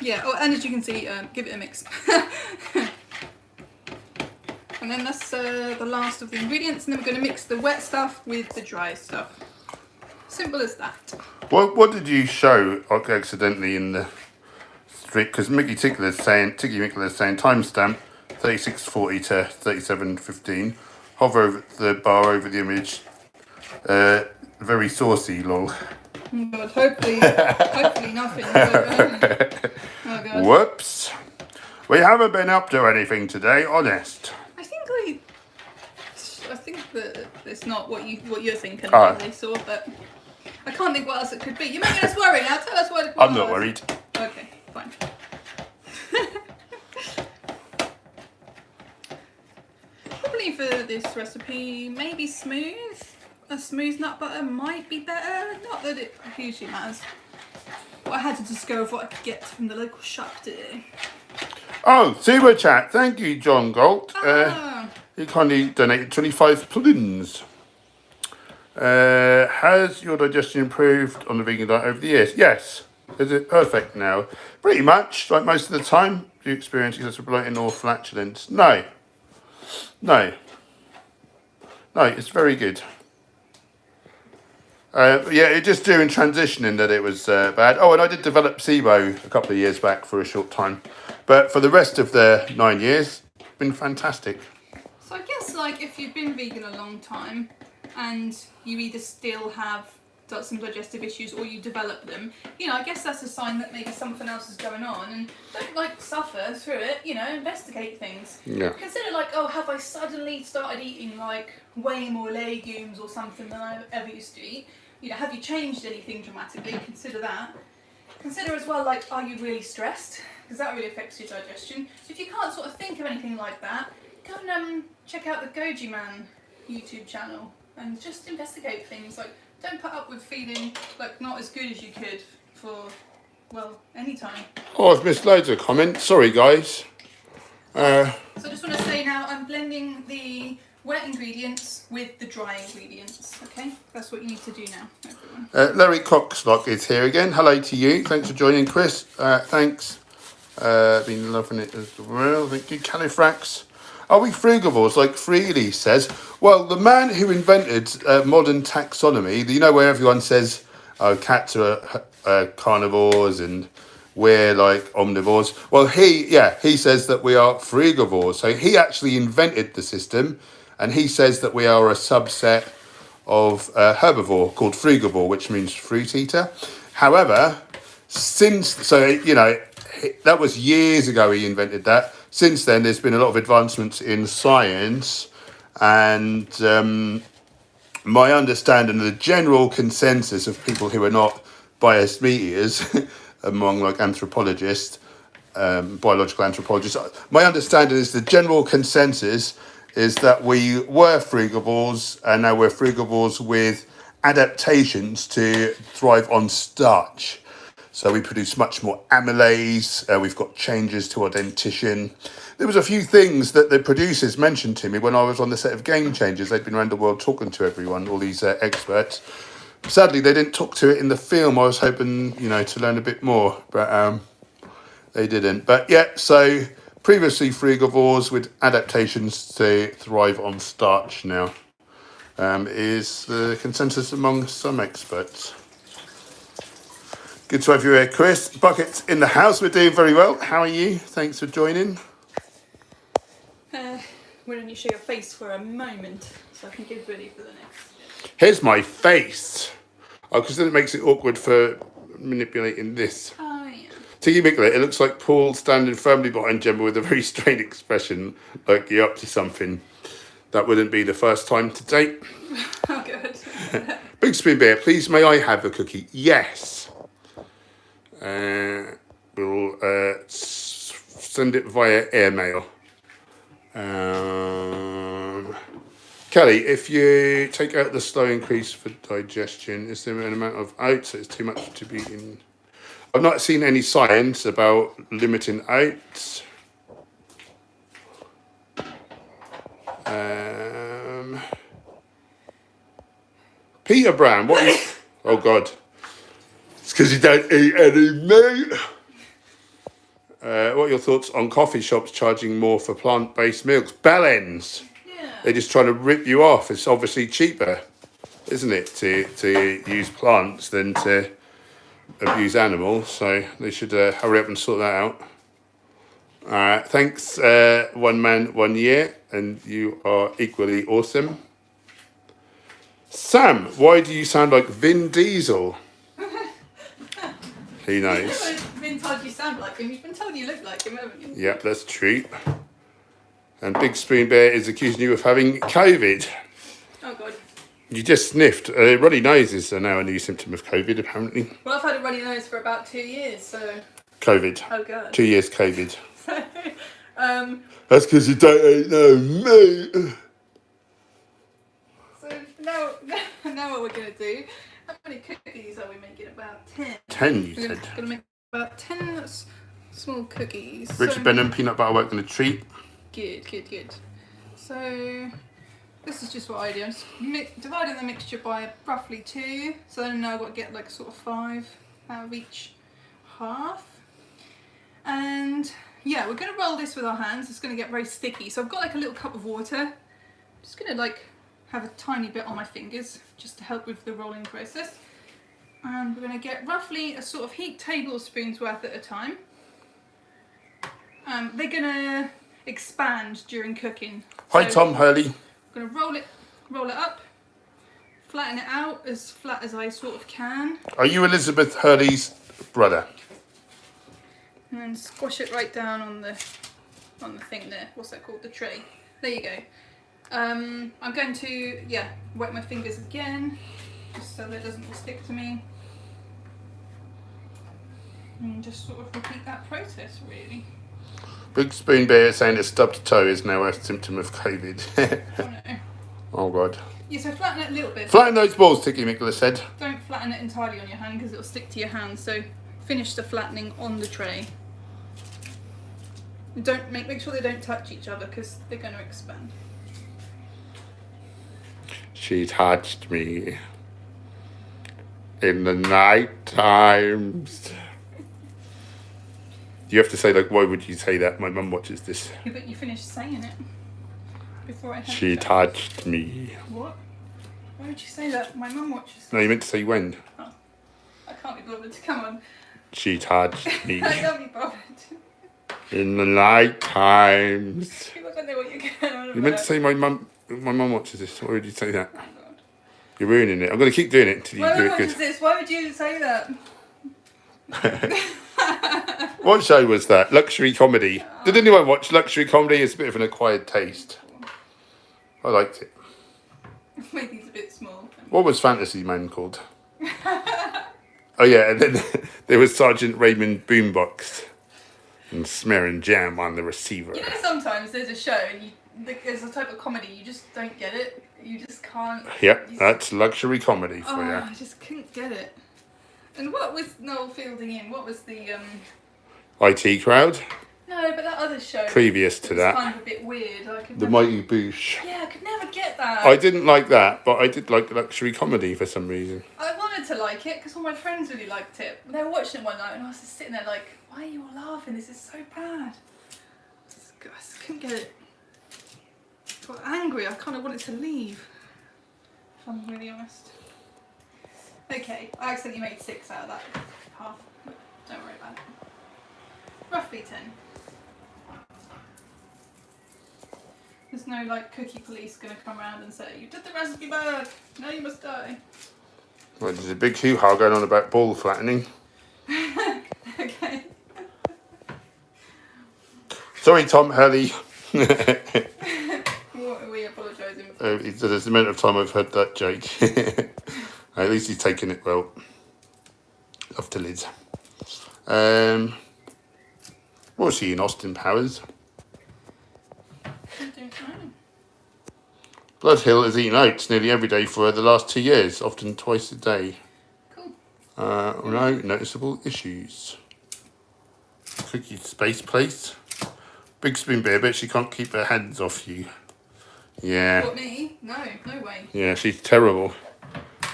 Yeah, oh, and as you can see, give it a mix. And then that's the last of the ingredients, and then we're going to mix the wet stuff with the dry stuff. Simple as that. What did you show accidentally in the street? Because Mickey Mickler's saying timestamp 36:40 to 37:15. Hover over the bar over the image. Very saucy, lol. Oh God, hopefully nothing. But, oh God. Whoops. We haven't been up to anything today, honest. I think that it's not what you're thinking. Oh. They saw, but I can't think what else it could be. You're making us worry now. Tell us what it was. I'm not worried. Okay, fine. Probably for this recipe, maybe smooth. A smooth nut butter might be better. Not that it hugely matters. But I had to just go with what I could get from the local shop today. Oh, super chat. Thank you, John Galt. Ah. You kindly donated 25 flins. Has your digestion improved on the vegan diet over the years? Yes. Is it perfect now? Pretty much. Like most of the time. Do you experience excessive bloating or flatulence? No. No. No, it's very good. Yeah, it just during transitioning that it was bad. Oh, and I did develop SIBO a couple of years back for a short time. But for the rest of the 9 years, it's been fantastic. So I guess like if you've been vegan a long time and you either still have some digestive issues or you develop them, you know, I guess that's a sign that maybe something else is going on, and don't like suffer through it, you know, investigate things. Yeah. Consider like, oh, have I suddenly started eating like way more legumes or something than I ever used to eat? You know, have you changed anything dramatically? Consider that. Consider as well, like, are you really stressed? Because that really affects your digestion. If you can't sort of think of anything like that, go and check out the Goji Man YouTube channel and just investigate things. Like, don't put up with feeling like not as good as you could for, well, any time. Oh, I've missed loads of comments. Sorry, guys. So I just want to say now, I'm blending the wet ingredients with the dry ingredients, okay? That's what you need to do now, everyone. Larry Coxlock is here again. Hello to you. Thanks for joining, Chris. Thanks. Been loving it as well. Thank you. Califrax. Are we frugivores, like Freely says? Well, the man who invented modern taxonomy, you know, where everyone says, oh, cats are carnivores and we're like omnivores. Well, he says that we are frugivores. So he actually invented the system, and he says that we are a subset of herbivore called frugivore, which means fruit eater. However, that was years ago he invented that. Since then, there's been a lot of advancements in science, and my understanding of the general consensus of people who are not biased meat eaters among like anthropologists, biological anthropologists, my understanding is the general consensus is that we were frugivores and now we're frugivores with adaptations to thrive on starch. So we produce much more amylase. We've got changes to our dentition. There was a few things that the producers mentioned to me when I was on the set of Game Changers. They'd been around the world talking to everyone, all these experts. Sadly, they didn't talk to it in the film. I was hoping, you know, to learn a bit more, but they didn't. But yeah, so previously frugivores with adaptations to thrive on starch now is the consensus among some experts. Good to have you here, Chris. Bucket's in the house. We're doing very well. How are you? Thanks for joining. Why don't you show your face for a moment so I can get ready for the next. Here's my face. Oh, because then it makes it awkward for manipulating this. Oh, yeah. Tiggy Micklet, it looks like Paul standing firmly behind Gemma with a very strained expression, like you're up to something. That wouldn't be the first time to date. Oh, good. Big Spoon Bear, please may I have a cookie? Yes. We'll send it via airmail. Kelly, if you take out the slow increase for digestion, is there an amount of oats that is too much to be in? I've not seen any science about limiting oats. Peter Brown, what are you... Oh, God. It's because you don't eat any meat. What are your thoughts on coffee shops charging more for plant-based milks? Bellends. Yeah. They're just trying to rip you off. It's obviously cheaper, isn't it, to use plants than to abuse animals. So they should hurry up and sort that out. Thanks, 1 man, 1 year, and you are equally awesome. Sam, why do you sound like Vin Diesel? Who knows? You've been told you sound like him. You've been told you look like him, haven't you? Yep, that's true. And Big Spoon Bear is accusing you of having COVID. Oh, God. You just sniffed. Runny noses are now a new symptom of COVID, apparently. Well, I've had a runny nose for about 2 years, so... COVID. Oh, God. 2 years COVID. So, That's because you don't eat no meat. so now what we're going to do... How many cookies are we making? About 10. 10, you We're said. going to make about 10 small cookies. Richard Benham, peanut butter work and a treat. Good. So, this is just what I do. I'm just dividing the mixture by roughly 2. So then I've got to get like sort of 5 out of each half. And yeah, we're going to roll this with our hands. It's going to get very sticky. So I've got like a little cup of water. Just going to like have a tiny bit on my fingers just to help with the rolling process. And we're going to get roughly a sort of heaped tablespoon's worth at a time. They're going to expand during cooking. Hi, So Tom Hurley. I'm going to roll it up flatten it out as flat as I sort of can. Are you Elizabeth Hurley's brother? And then squash it right down on the thing there. What's that called? The tray. There you go. I'm going to, wet my fingers again, just so that it doesn't all stick to me. And just sort of repeat that process, really. Big Spoon Bear saying a stubbed toe is now a symptom of COVID. Oh no. Oh God. Yeah, so flatten it a little bit. Flatten those balls, Ticky Nicholas said. Don't flatten it entirely on your hand because it'll stick to your hand. So finish the flattening on the tray. Don't make sure they don't touch each other because they're going to expand. She touched me in the night times. You have to say, like, why would you say that? My mum watches this. Yeah, but you finished saying it before I had She to. touched me. What? Why would you say that? My mum watches. No, you meant to say when. Oh, I can't be bothered. Come on. She touched me I can't be bothered. in the night times. People don't know what you're going on about. You meant to say my mum watches this. Why would you say that? Oh, God. You're ruining it. I'm going to keep doing it until you My do mum it watches good. this. Why would you say that? What show was that? Luxury comedy. Did anyone watch Luxury comedy? It's a bit of an acquired taste. I liked it. Maybe it's a bit small. What was Fantasy Man called? Oh yeah, and then there was Sergeant Raymond Boombox and smearing jam on the receiver. You know, sometimes there's a show and there's a type of comedy you just don't get it. You just can't. Yep, that's luxury comedy for you. I just couldn't get it. And what was Noel Fielding in? What was the IT Crowd. No, but that other show. Previous to was that. kind of a bit weird. The Mighty Boosh. Yeah, I could never get that. I didn't like that, but I did like luxury comedy for some reason. I wanted to like it because all my friends really liked it. They were watching it one night and I was just sitting there like, why are you all laughing? This is so bad. I just couldn't get it. I got angry. I kind of wanted to leave. If I'm really honest. Okay, I accidentally made 6 out of that half. Don't worry about it. Roughly 10. There's no like cookie police going to come around and say, you did the recipe bad, now you must die. Well, there's a big hoo-ha going on about ball flattening. Okay. Sorry, Tom Hurley. What are we apologising for? There's the amount of time I've heard that joke. At least he's taken it well. Off to Liz. What was he in Austin Powers? I don't know. Blood Hill has eaten oats nearly every day for the last 2 years, often twice a day. Cool. No noticeable issues. Cookie Space Place. Big Spoon Bear, but she can't keep her hands off you. Yeah. What, me? No, no way. Yeah, she's terrible.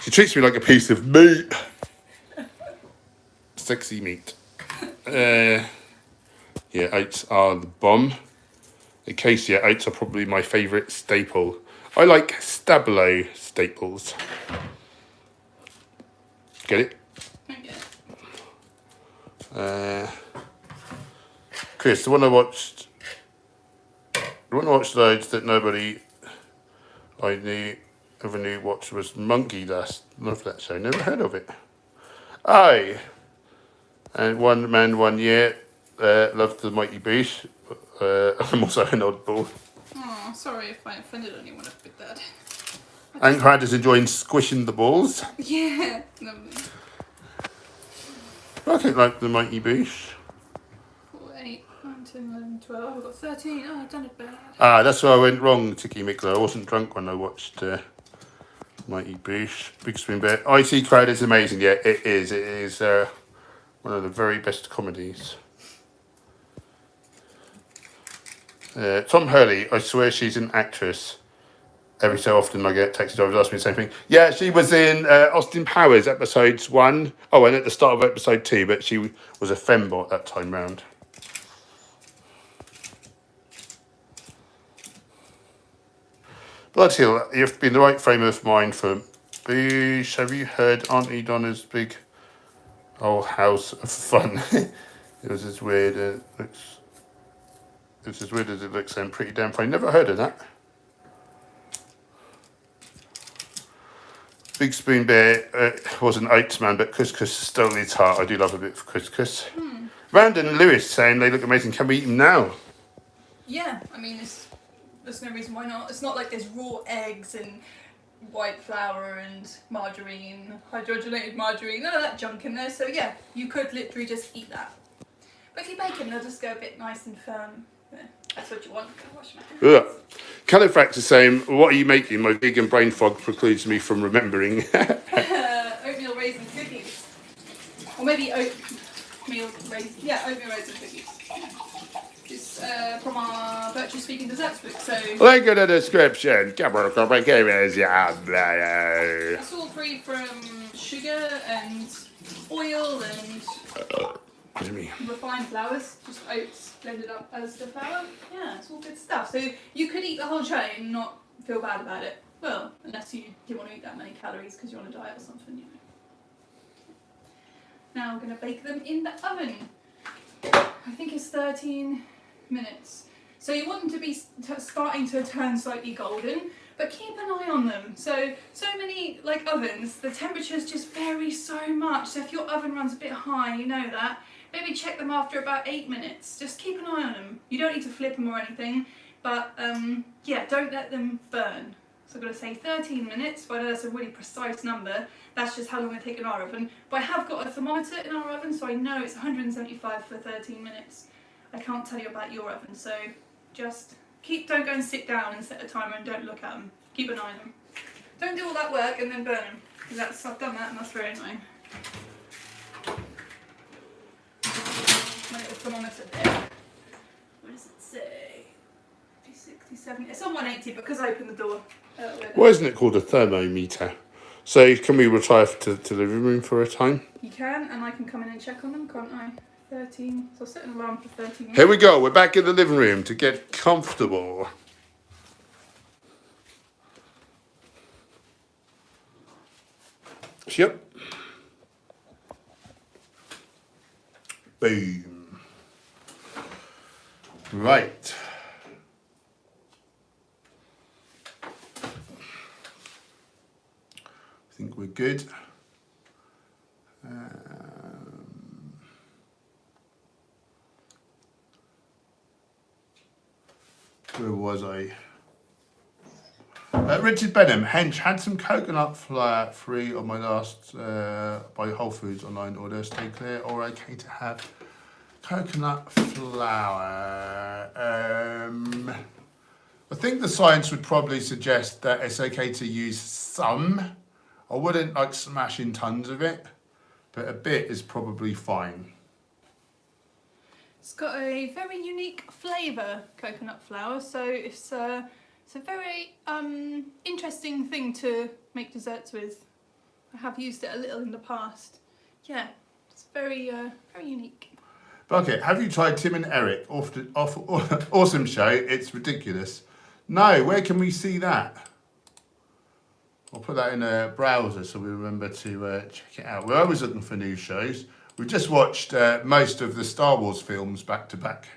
She treats me like a piece of meat. Sexy meat. Yeah, oats are the bomb. Acacia oats are probably my favourite staple. I like Stabilo staples. Get it? Don't get it. Chris, the one I watched loads that nobody I ever knew watched was Monkey Dust. Love that show. Never heard of it. Aye. And One Man, 1 Year. Loved the Mighty Boosh. I'm also an oddball. Oh, sorry if I offended anyone with that. And Crowd is enjoying squishing the balls. Yeah, lovely. I don't like the Mighty Boosh. 4, 8, 9, 10, 11, 12. I've got 13. Oh, I've done it bad. Ah, that's where I went wrong, Tiki Mickler. I wasn't drunk when I watched Mighty Boosh. Big Spoon Bear. IT Crowd is amazing. Yeah, it is. It is one of the very best comedies. Tom Hurley, I swear she's an actress. Every so often I get taxi drivers asking me the same thing. Yeah, she was in Austin Powers episodes 1. Oh, and at the start of episode 2, but she was a fembot that time round. Blood Hill, you've been in the right frame of mind for Boosh. Have you heard Auntie Donna's big old house of fun? It was as weird as it looks. It's as weird as it looks and pretty damn funny. Never heard of that. Big Spoon Bear wasn't oats man, but couscous stole his heart. I do love a bit of couscous. Brandon Lewis saying they look amazing. Can we eat them now? Yeah, I mean, there's no reason why not. It's not like there's raw eggs and white flour and margarine, hydrogenated margarine, none of that junk in there. So yeah, you could literally just eat that. But if you bake them, they'll just go a bit nice and firm. Yeah, that's what you want. I'll wash my hands. Califax is saying, what are you making? My vegan brain fog precludes me from remembering. Oatmeal raisin cookies. Or maybe oatmeal raisin. Yeah, oatmeal raisin cookies. It's from our Virtuous Vegan Desserts book. So Link in the description. it's all free from sugar and oil and refined flours, just oats blended up as the flour. Yeah, it's all good stuff. So you could eat the whole tray and not feel bad about it. Well, unless you didn't want to eat that many calories because you're on a diet or something, you know. Now we're going to bake them in the oven. I think it's 13 minutes. So you want them to be starting to turn slightly golden, but keep an eye on them. So many like ovens, the temperatures just vary so much. So if your oven runs a bit high, you know that. Maybe check them after about 8 minutes. Just keep an eye on them. You don't need to flip them or anything, but yeah, don't let them burn. So I'm going to say 13 minutes, but I know that's a really precise number. That's just how long they take in our oven. But I have got a thermometer in our oven, so I know it's 175 for 13 minutes. I can't tell you about your oven, so just don't go and sit down and set a timer and don't look at them. Keep an eye on them. Don't do all that work and then burn them, because I've done that and that's very annoying. My little thermometer there. What does it say? 67. It's on 180 because I opened the door. Why isn't it called a thermometer? So can we retire to the living room for a time? You can, and I can come in and check on them, can't I? 13. So I'll set an alarm for 13 minutes. Here we go. We're back in the living room to get comfortable. Yep. Boom. Right. I think we're good. Where was I? Richard Benham, Hench, had some coconut flour free on my last by Whole Foods online order. Stay clear or okay to have coconut flour? I think the science would probably suggest that it's okay to use some. I wouldn't like smash in tons of it, but a bit is probably fine. It's got a very unique flavour, coconut flour, so it's a very interesting thing to make desserts with. I have used it a little in the past. Yeah, it's very unique. But okay, have you tried Tim and Eric? Awesome show, it's ridiculous. No, where can we see that? I'll put that in a browser so we remember to check it out. We're always looking for new shows. We've just watched most of the Star Wars films back to back.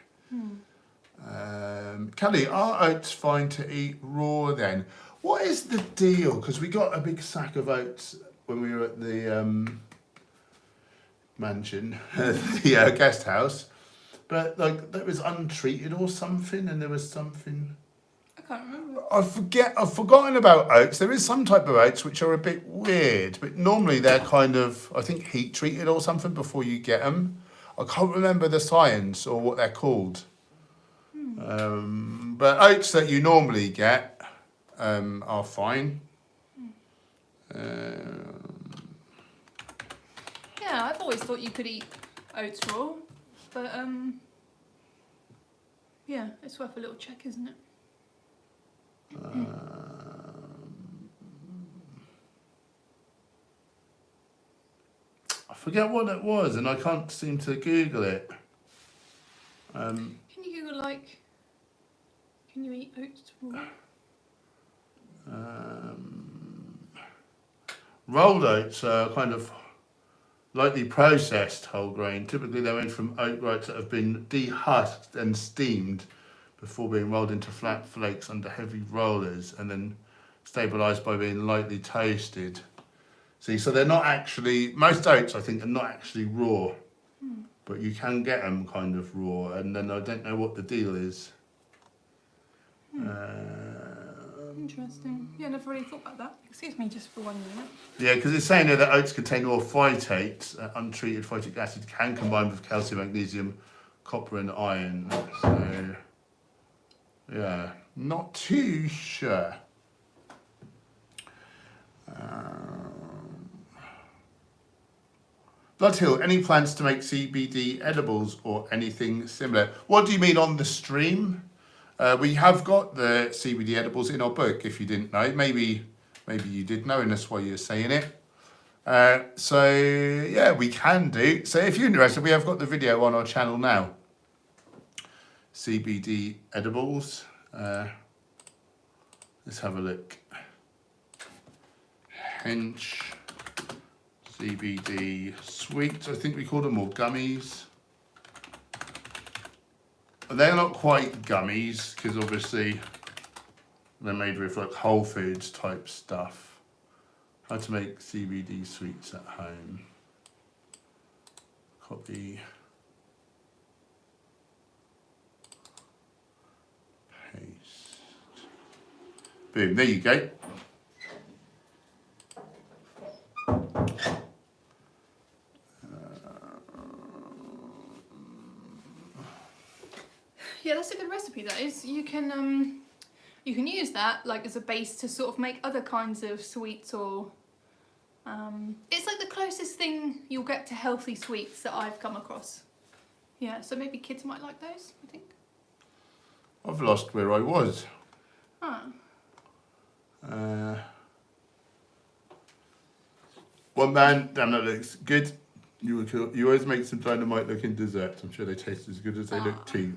Kelly, are oats fine to eat raw then? What is the deal? Because we got a big sack of oats when we were at the mansion, the guest house. But like that was untreated or something, and there was something. I can't remember. I've forgotten about oats. There is some type of oats which are a bit weird, but normally they're kind of, I think, heat treated or something before you get them. I can't remember the science or what they're called. But oats that you normally get are fine. Yeah, I've always thought you could eat oats raw, but yeah, it's worth a little check, isn't it? I forget what it was, and I can't seem to Google it. Can you Google like? Can you eat oats raw? Rolled oats are kind of lightly processed whole grain. Typically, they're made from oat groats that have been dehusked and steamed before being rolled into flat flakes under heavy rollers and then stabilised by being lightly toasted. See, so they're not actually, most oats I think are not actually raw, but you can get them kind of raw, and then I don't know what the deal is. Interesting. Yeah, never really thought about that. Excuse me just for 1 minute. Yeah, because it's saying here that oats contain raw phytates, untreated phytic acid can combine with calcium, magnesium, copper and iron. So, yeah, not too sure. Bloodhill, any plans to make CBD edibles or anything similar? What do you mean on the stream? We have got the CBD edibles in our book, if you didn't know. Maybe you did know, and that's why you're saying it. So, yeah, we can do. So if you're interested, we have got the video on our channel now. CBD edibles. Let's have a look. Hench CBD sweets, I think we call them, or gummies. They're not quite gummies, because obviously they're made with like whole foods type stuff. How to make CBD sweets at home. Copy. Paste. Boom, there you go. Yeah, that's a good recipe. That is. You can use that like as a base to sort of make other kinds of sweets, or it's like the closest thing you'll get to healthy sweets that I've come across. Yeah, so maybe kids might like those, I think. I've lost where I was. Huh. One man, damn, that looks good. You always make some dynamite looking desserts. I'm sure they taste as good as they look too.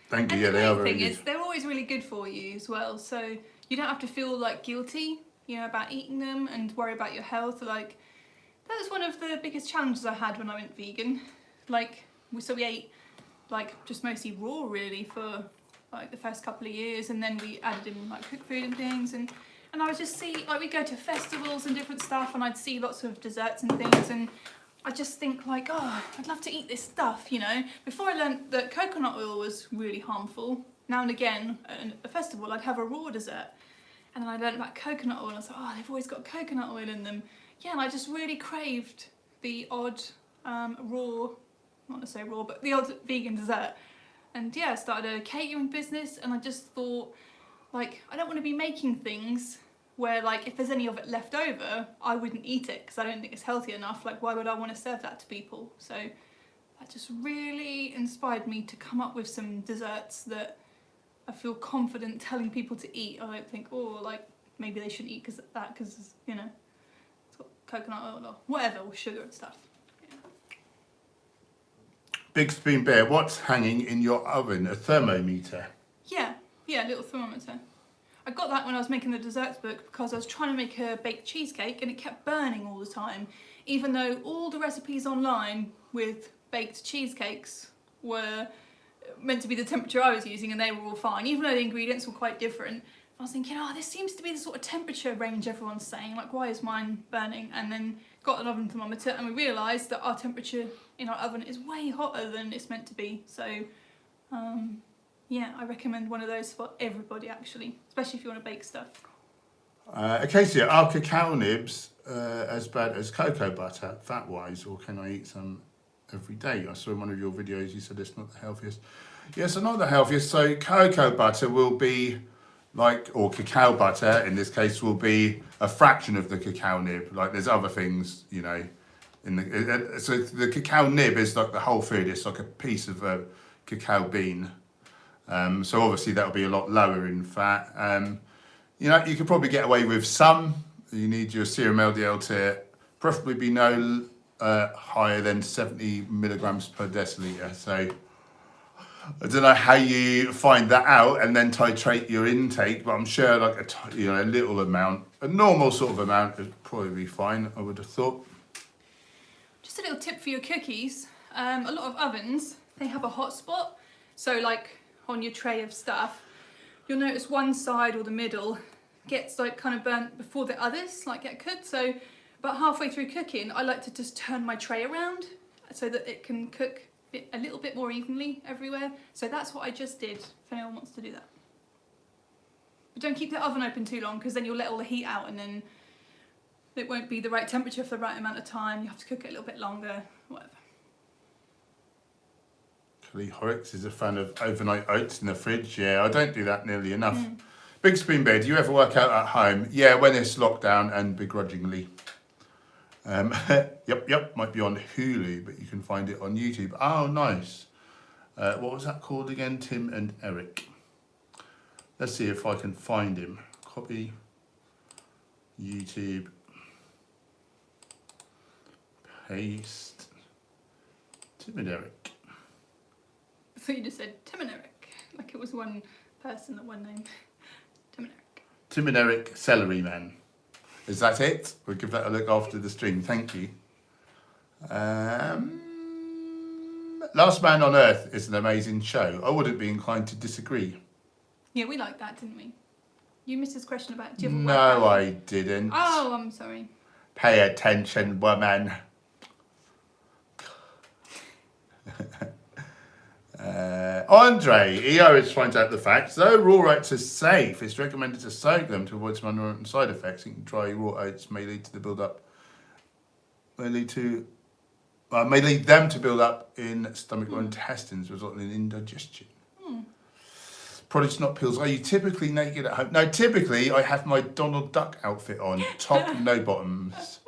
Thank you. And yeah, they are the very thing good. is, they're always really good for you as well. So you don't have to feel like guilty, about eating them and worry about your health. Like, that was one of the biggest challenges I had when I went vegan. Like, so we ate like just mostly raw really for like the first couple of years, and then we added in like cooked food and things, and I would just see, like, we'd go to festivals and different stuff, and I'd see lots of desserts and things, and I just think like, oh, I'd love to eat this stuff, Before I learned that coconut oil was really harmful, now and again at a festival I'd have a raw dessert, and then I learned about coconut oil, and I was like, oh, they've always got coconut oil in them. Yeah, and I just really craved the odd raw, not to say raw, but the odd vegan dessert. And yeah, I started a catering business, and I just thought, like, I don't want to be making things where, like, if there's any of it left over, I wouldn't eat it because I don't think it's healthy enough. Like, why would I want to serve that to people? So that just really inspired me to come up with some desserts that I feel confident telling people to eat. I don't think, oh, like, maybe they shouldn't eat because it's got coconut oil or whatever, or sugar and stuff. Big Spoon Bear, what's hanging in your oven? A thermometer? Yeah, a little thermometer. I got that when I was making the desserts book because I was trying to make a baked cheesecake and it kept burning all the time, even though all the recipes online with baked cheesecakes were meant to be the temperature I was using, and they were all fine, even though the ingredients were quite different. I was thinking, oh, this seems to be the sort of temperature range everyone's saying, like, why is mine burning? And then got an oven thermometer, and we realised that our temperature in our oven is way hotter than it's meant to be. So yeah, I recommend one of those for everybody, actually, especially if you want to bake stuff. Acacia, are cacao nibs as bad as cocoa butter, fat-wise, or can I eat some every day? I saw in one of your videos you said it's not the healthiest. Yes, they're not the healthiest. So cocoa butter will be like, or cacao butter in this case, will be a fraction of the cacao nib. Like, there's other things, in the, so the cacao nib is like the whole food. It's like a piece of a cacao bean. So obviously that'll be a lot lower in fat. You could probably get away with some. You need your serum LDL to preferably be no higher than 70 milligrams per deciliter. So I don't know how you find that out and then titrate your intake, but I'm sure like a little amount, a normal sort of amount would probably be fine, I would have thought. Just a little tip for your cookies. A lot of ovens, they have a hot spot. So like on your tray of stuff, you'll notice one side or the middle gets like kind of burnt before the others like get cooked. So About halfway through cooking, I like to just turn my tray around so that it can cook a little bit more evenly everywhere. So that's what I just did, if anyone wants to do that. But don't keep the oven open too long, because then you'll let all the heat out and then it won't be the right temperature for the right amount of time. You have to cook it a little bit longer, whatever. Kelly Horrocks is a fan of overnight oats in the fridge. Yeah, I don't do that nearly enough. Big Spoon Bear, do you ever work out at home? Yeah, when it's locked down and begrudgingly. Yep, might be on Hulu, but you can find it on YouTube. Oh, nice. What was that called again? Tim and Eric. Let's see if I can find him. Copy. YouTube. Paste. Tim and Eric. I thought you just said Tim and Eric, like it was one person at one name. Tim and Eric. Tim and Eric, Celery Man. Is that it? We'll give that a look after the stream. Thank you. Last Man on Earth is an amazing show. I wouldn't be inclined to disagree. Yeah, we liked that, didn't we? You missed his question about do you ever work No, out? I didn't. Oh, I'm sorry. Pay attention, woman. Andre, he always finds out the facts. Though raw oats are safe, it's recommended to soak them to avoid some unwanted side effects. Dry raw oats may lead to the build-up. May lead them to build up in stomach or intestines, resulting in indigestion. Products, not pills. Are you typically naked at home? No, typically I have my Donald Duck outfit on, top, no bottoms,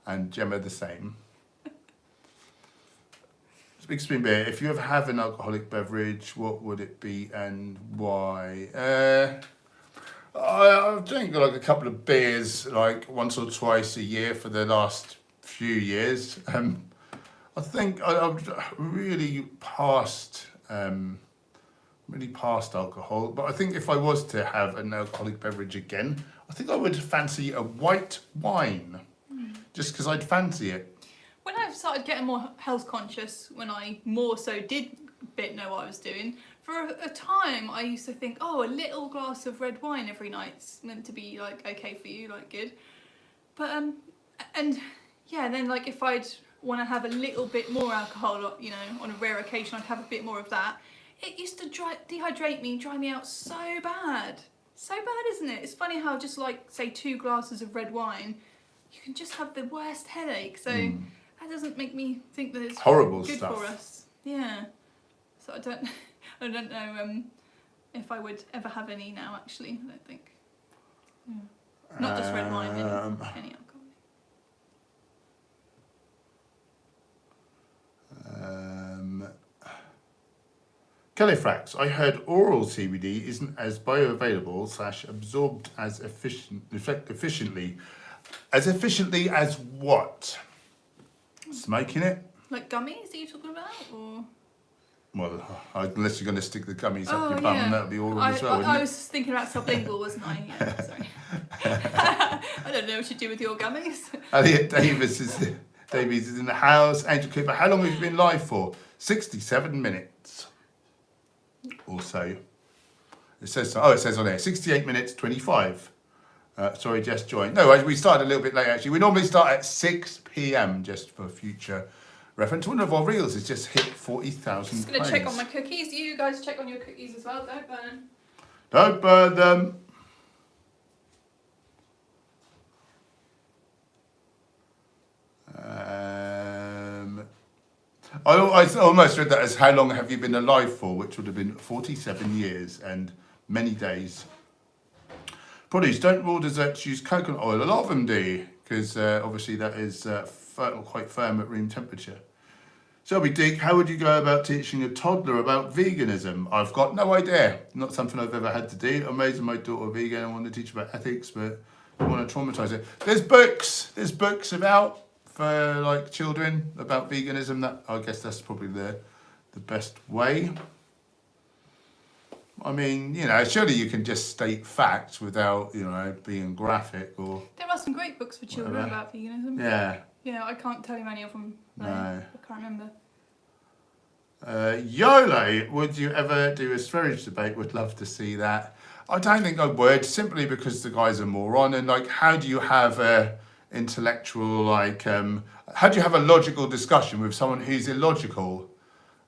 and Gemma the same. Big Spoon Beer, if you ever have an alcoholic beverage, what would it be and why? I drink like a couple of beers like once or twice a year for the last few years. I think I'm really past alcohol, but I think if I was to have an alcoholic beverage again, I think I would fancy a white wine, just because I'd fancy it. When I started getting more health conscious, when I more so did know what I was doing, for a time I used to think, oh, a little glass of red wine every night's meant to be like okay for you, like good. But and yeah, then like if I'd want to have a little bit more alcohol, you know, on a rare occasion, I'd have a bit more of that. It used to dehydrate me, dry me out so bad. So bad, isn't it? It's funny how just like, say, 2 glasses of red wine, you can just have the worst headache. So that doesn't make me think that it's horrible good stuff for us. Yeah. So I don't know if I would ever have any now, actually. I don't think. Yeah. Not just red wine, any alcohol. Califrax, I heard oral CBD isn't as bioavailable / absorbed as efficiently as what? Smoking it? Like gummies, are you talking about, or? Well, unless you're going to stick the gummies up your bum, that would be oral as well, wouldn't I it? was thinking about sublingual, wasn't I? Yeah, sorry. I don't know what you do with your gummies. Elliot Davies is in the house. Angel Cooper, how long have you been live for? 67 minutes or so. It says on there, 68 minutes 25. Sorry, just joined. No, we started a little bit late actually. We normally start at 6 p.m. just for future reference. One of our reels has just hit 40,000 Just going to check on my cookies. You guys check on your cookies as well. Don't burn. Don't burn them. I almost read that as how long have you been alive for, which would have been 47 years and many days. Produce, don't raw desserts use coconut oil? A lot of them do, because obviously that is quite firm at room temperature. Shelby Dick, how would you go about teaching a toddler about veganism? I've got no idea. Not something I've ever had to do. I'm raising my daughter vegan. I want to teach about ethics, but I want to traumatise her. There's books about for like children about veganism. That I guess that's probably the best way. I mean, you know, surely you can just state facts without, you know, being graphic or. There are some great books for children about veganism. Yeah. Yeah, I can't tell you any of them. No. I can't remember. YOLO, would you ever do a swearage debate? Would love to see that. I don't think I would, simply because the guy's a moron. And like, how do you have a intellectual, like, how do you have a logical discussion with someone who's illogical?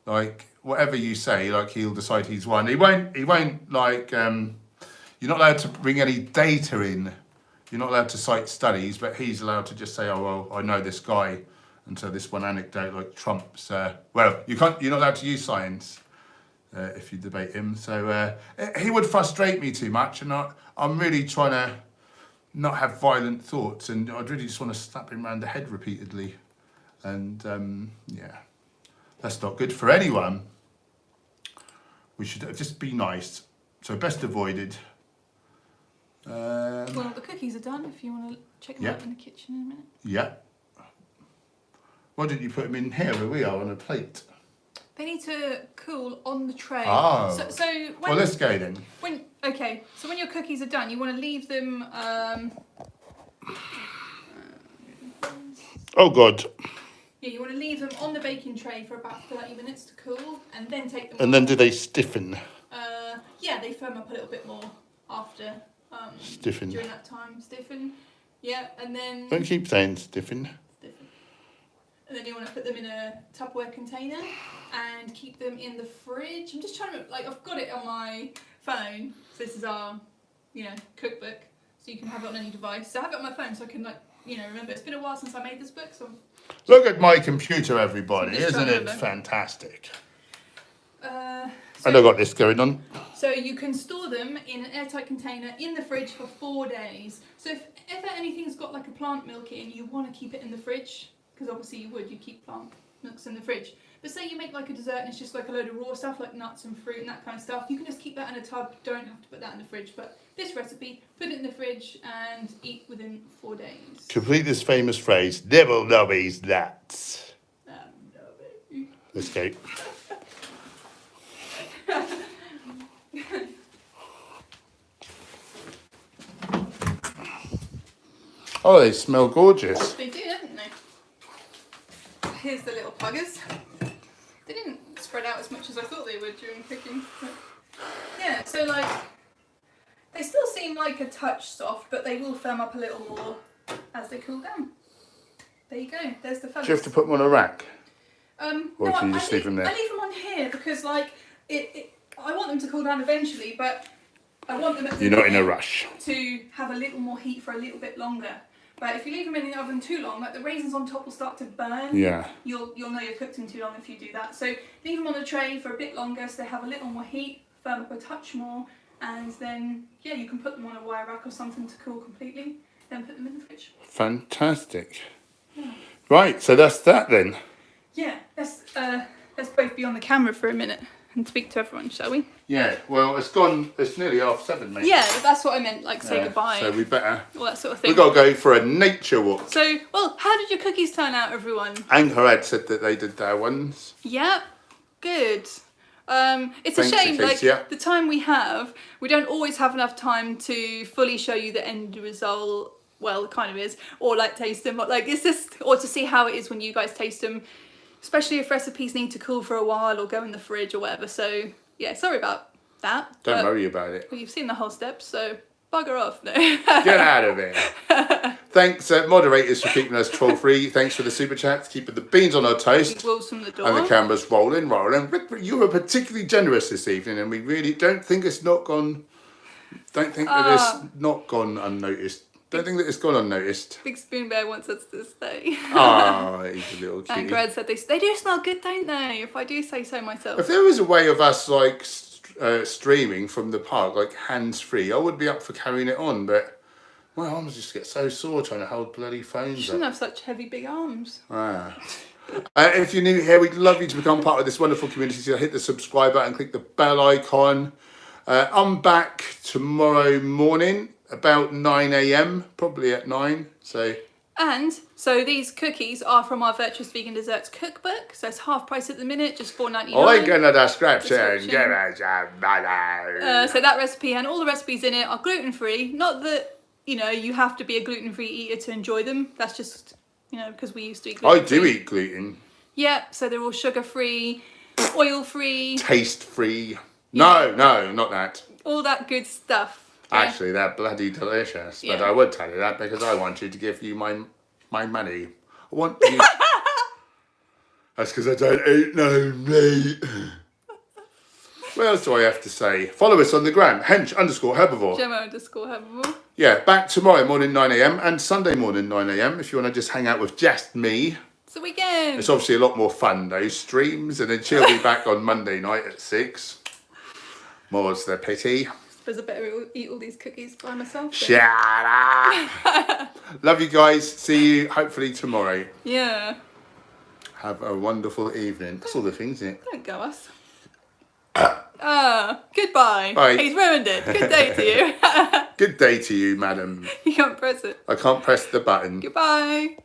Like, whatever you say, like, he'll decide he's won. He won't like, you're not allowed to bring any data in. You're not allowed to cite studies, but he's allowed to just say, oh, well, I know this guy. And so this one anecdote, like Trump's, well, you're not allowed to use science if you debate him. So he would frustrate me too much. And I'm really trying to not have violent thoughts. And I'd really just want to slap him around the head repeatedly. And yeah, that's not good for anyone. We should just be nice. So best avoided. Well, the cookies are done if you want to check them out in the kitchen in a minute. Yeah. Why didn't you put them in here where we are on a plate? They need to cool on the tray. Oh. So when, well, let's go then. So when your cookies are done, you want to leave them... Oh, God. Yeah, you want to leave them on the baking tray for about 30 minutes to cool, and then take them And then do they stiffen? Yeah, they firm up a little bit more after. Stiffen. During that time, stiffen. Yeah, and then... Don't keep saying stiffen. Stiffen. And then you want to put them in a Tupperware container and keep them in the fridge. I'm just trying to, like, I've got it on my phone. So this is our, cookbook. So you can have it on any device. So I have it on my phone so I can, remember. It's been a while since I made this book, so... Look at my computer, everybody. So Isn't it remember. fantastic? So, And I've got this going on. So you can store them in an airtight container in the fridge for 4 days. So if ever anything's got like a plant milk in, you want to keep it in the fridge, because obviously you keep plant milks in the fridge. But say you make like a dessert and it's just like a load of raw stuff like nuts and fruit and that kind of stuff, you can just keep that in a tub, don't have to put that in the fridge. But this recipe, put it in the fridge and eat within 4 days. Complete this famous phrase, nibble nobbies nuts. No. Let's go. Oh, they smell gorgeous. They do, don't they? Here's the little puggers. They didn't spread out as much as I thought they would during cooking. But yeah, so like, they still seem like a touch soft, but they will firm up a little more as they cool down. There you go, there's the fellas. Do you have to put them on a rack? Or do you just leave them there? I leave them on here because like, I want them to cool down eventually, but I want them at the You're not in a beginning rush. to have a little more heat for a little bit longer. But if you leave them in the oven too long, like the raisins on top will start to burn. Yeah. You'll know you've cooked them too long if you do that. So leave them on the tray for a bit longer so they have a little more heat, firm up a touch more, and then you can put them on a wire rack or something to cool completely. Then put them in the fridge. Fantastic. Yeah. Right, so that's that then. Yeah, let's both be on the camera for a minute and speak to everyone, shall we? Yeah, well, it's nearly 7:30, mate. Yeah, that's what I meant, like say goodbye. So we better, all that sort of thing. we've got to go for a nature walk. So, well, how did your cookies turn out, everyone? Anchorhead said that they did their ones. Yeah, good. It's Thanks, a shame, Acacia. the time we have, we don't always have enough time to fully show you the end result. Well, it kind of is, or like taste them, but like it's just, or to see how it is when you guys taste them, especially if recipes need to cool for a while or go in the fridge or whatever. So yeah, sorry about that. Don't worry about it. Well, you've seen the whole steps, so bugger off. No. Get out of here. Thanks, moderators, for keeping us troll-free. Thanks for the super chats, keeping the beans on our toast. Wolves from the door. And the camera's rolling. You were particularly generous this evening, and we really don't think it's not gone. Don't think that it's not gone unnoticed. Don't think that it's gone unnoticed. Big Spoon Bear wants us to stay. Oh, he's a little cutie. And Grad said they do smell good, don't they? If I do say so myself. If there was a way of us like streaming from the park, like hands-free, I would be up for carrying it on, but my arms just get so sore trying to hold bloody phones You shouldn't have such heavy big arms. If you're new here, we'd love you to become part of this wonderful community. So hit the subscribe button, click the bell icon. I'm back tomorrow morning about 9 a.m, probably at 9. So these cookies are from our Virtuous Vegan Desserts cookbook. So it's half price at the minute, just $4.99. I'm gonna description. Give us a money. So that recipe and all the recipes in it are gluten-free. Not that you have to be a gluten-free eater to enjoy them. That's just because we used to eat gluten. I do eat gluten. Yeah, so they're all sugar-free, oil-free. Taste-free. No, not that. All that good stuff. Okay? Actually, they're bloody delicious. Yeah. But I would tell you that because I want you to give you my my money. I want you. That's because I don't eat no meat. What else do I have to say? Follow us on the gram, hench_herbivore. Gemma_herbivore. Yeah, back tomorrow morning 9 a.m. and Sunday morning 9 a.m. if you want to just hang out with just me. It's a weekend. It's obviously a lot more fun, those streams, and then she'll be back on Monday night at 6. More's the pity. Suppose I better eat all these cookies by myself. Shut up. Love you guys. See you hopefully tomorrow. Yeah. Have a wonderful evening. That's all the things, isn't it? Don't go us. Goodbye. Bye. He's ruined it. Good day to you. Good day to you, madam. You can't press it. I can't press the button. Goodbye.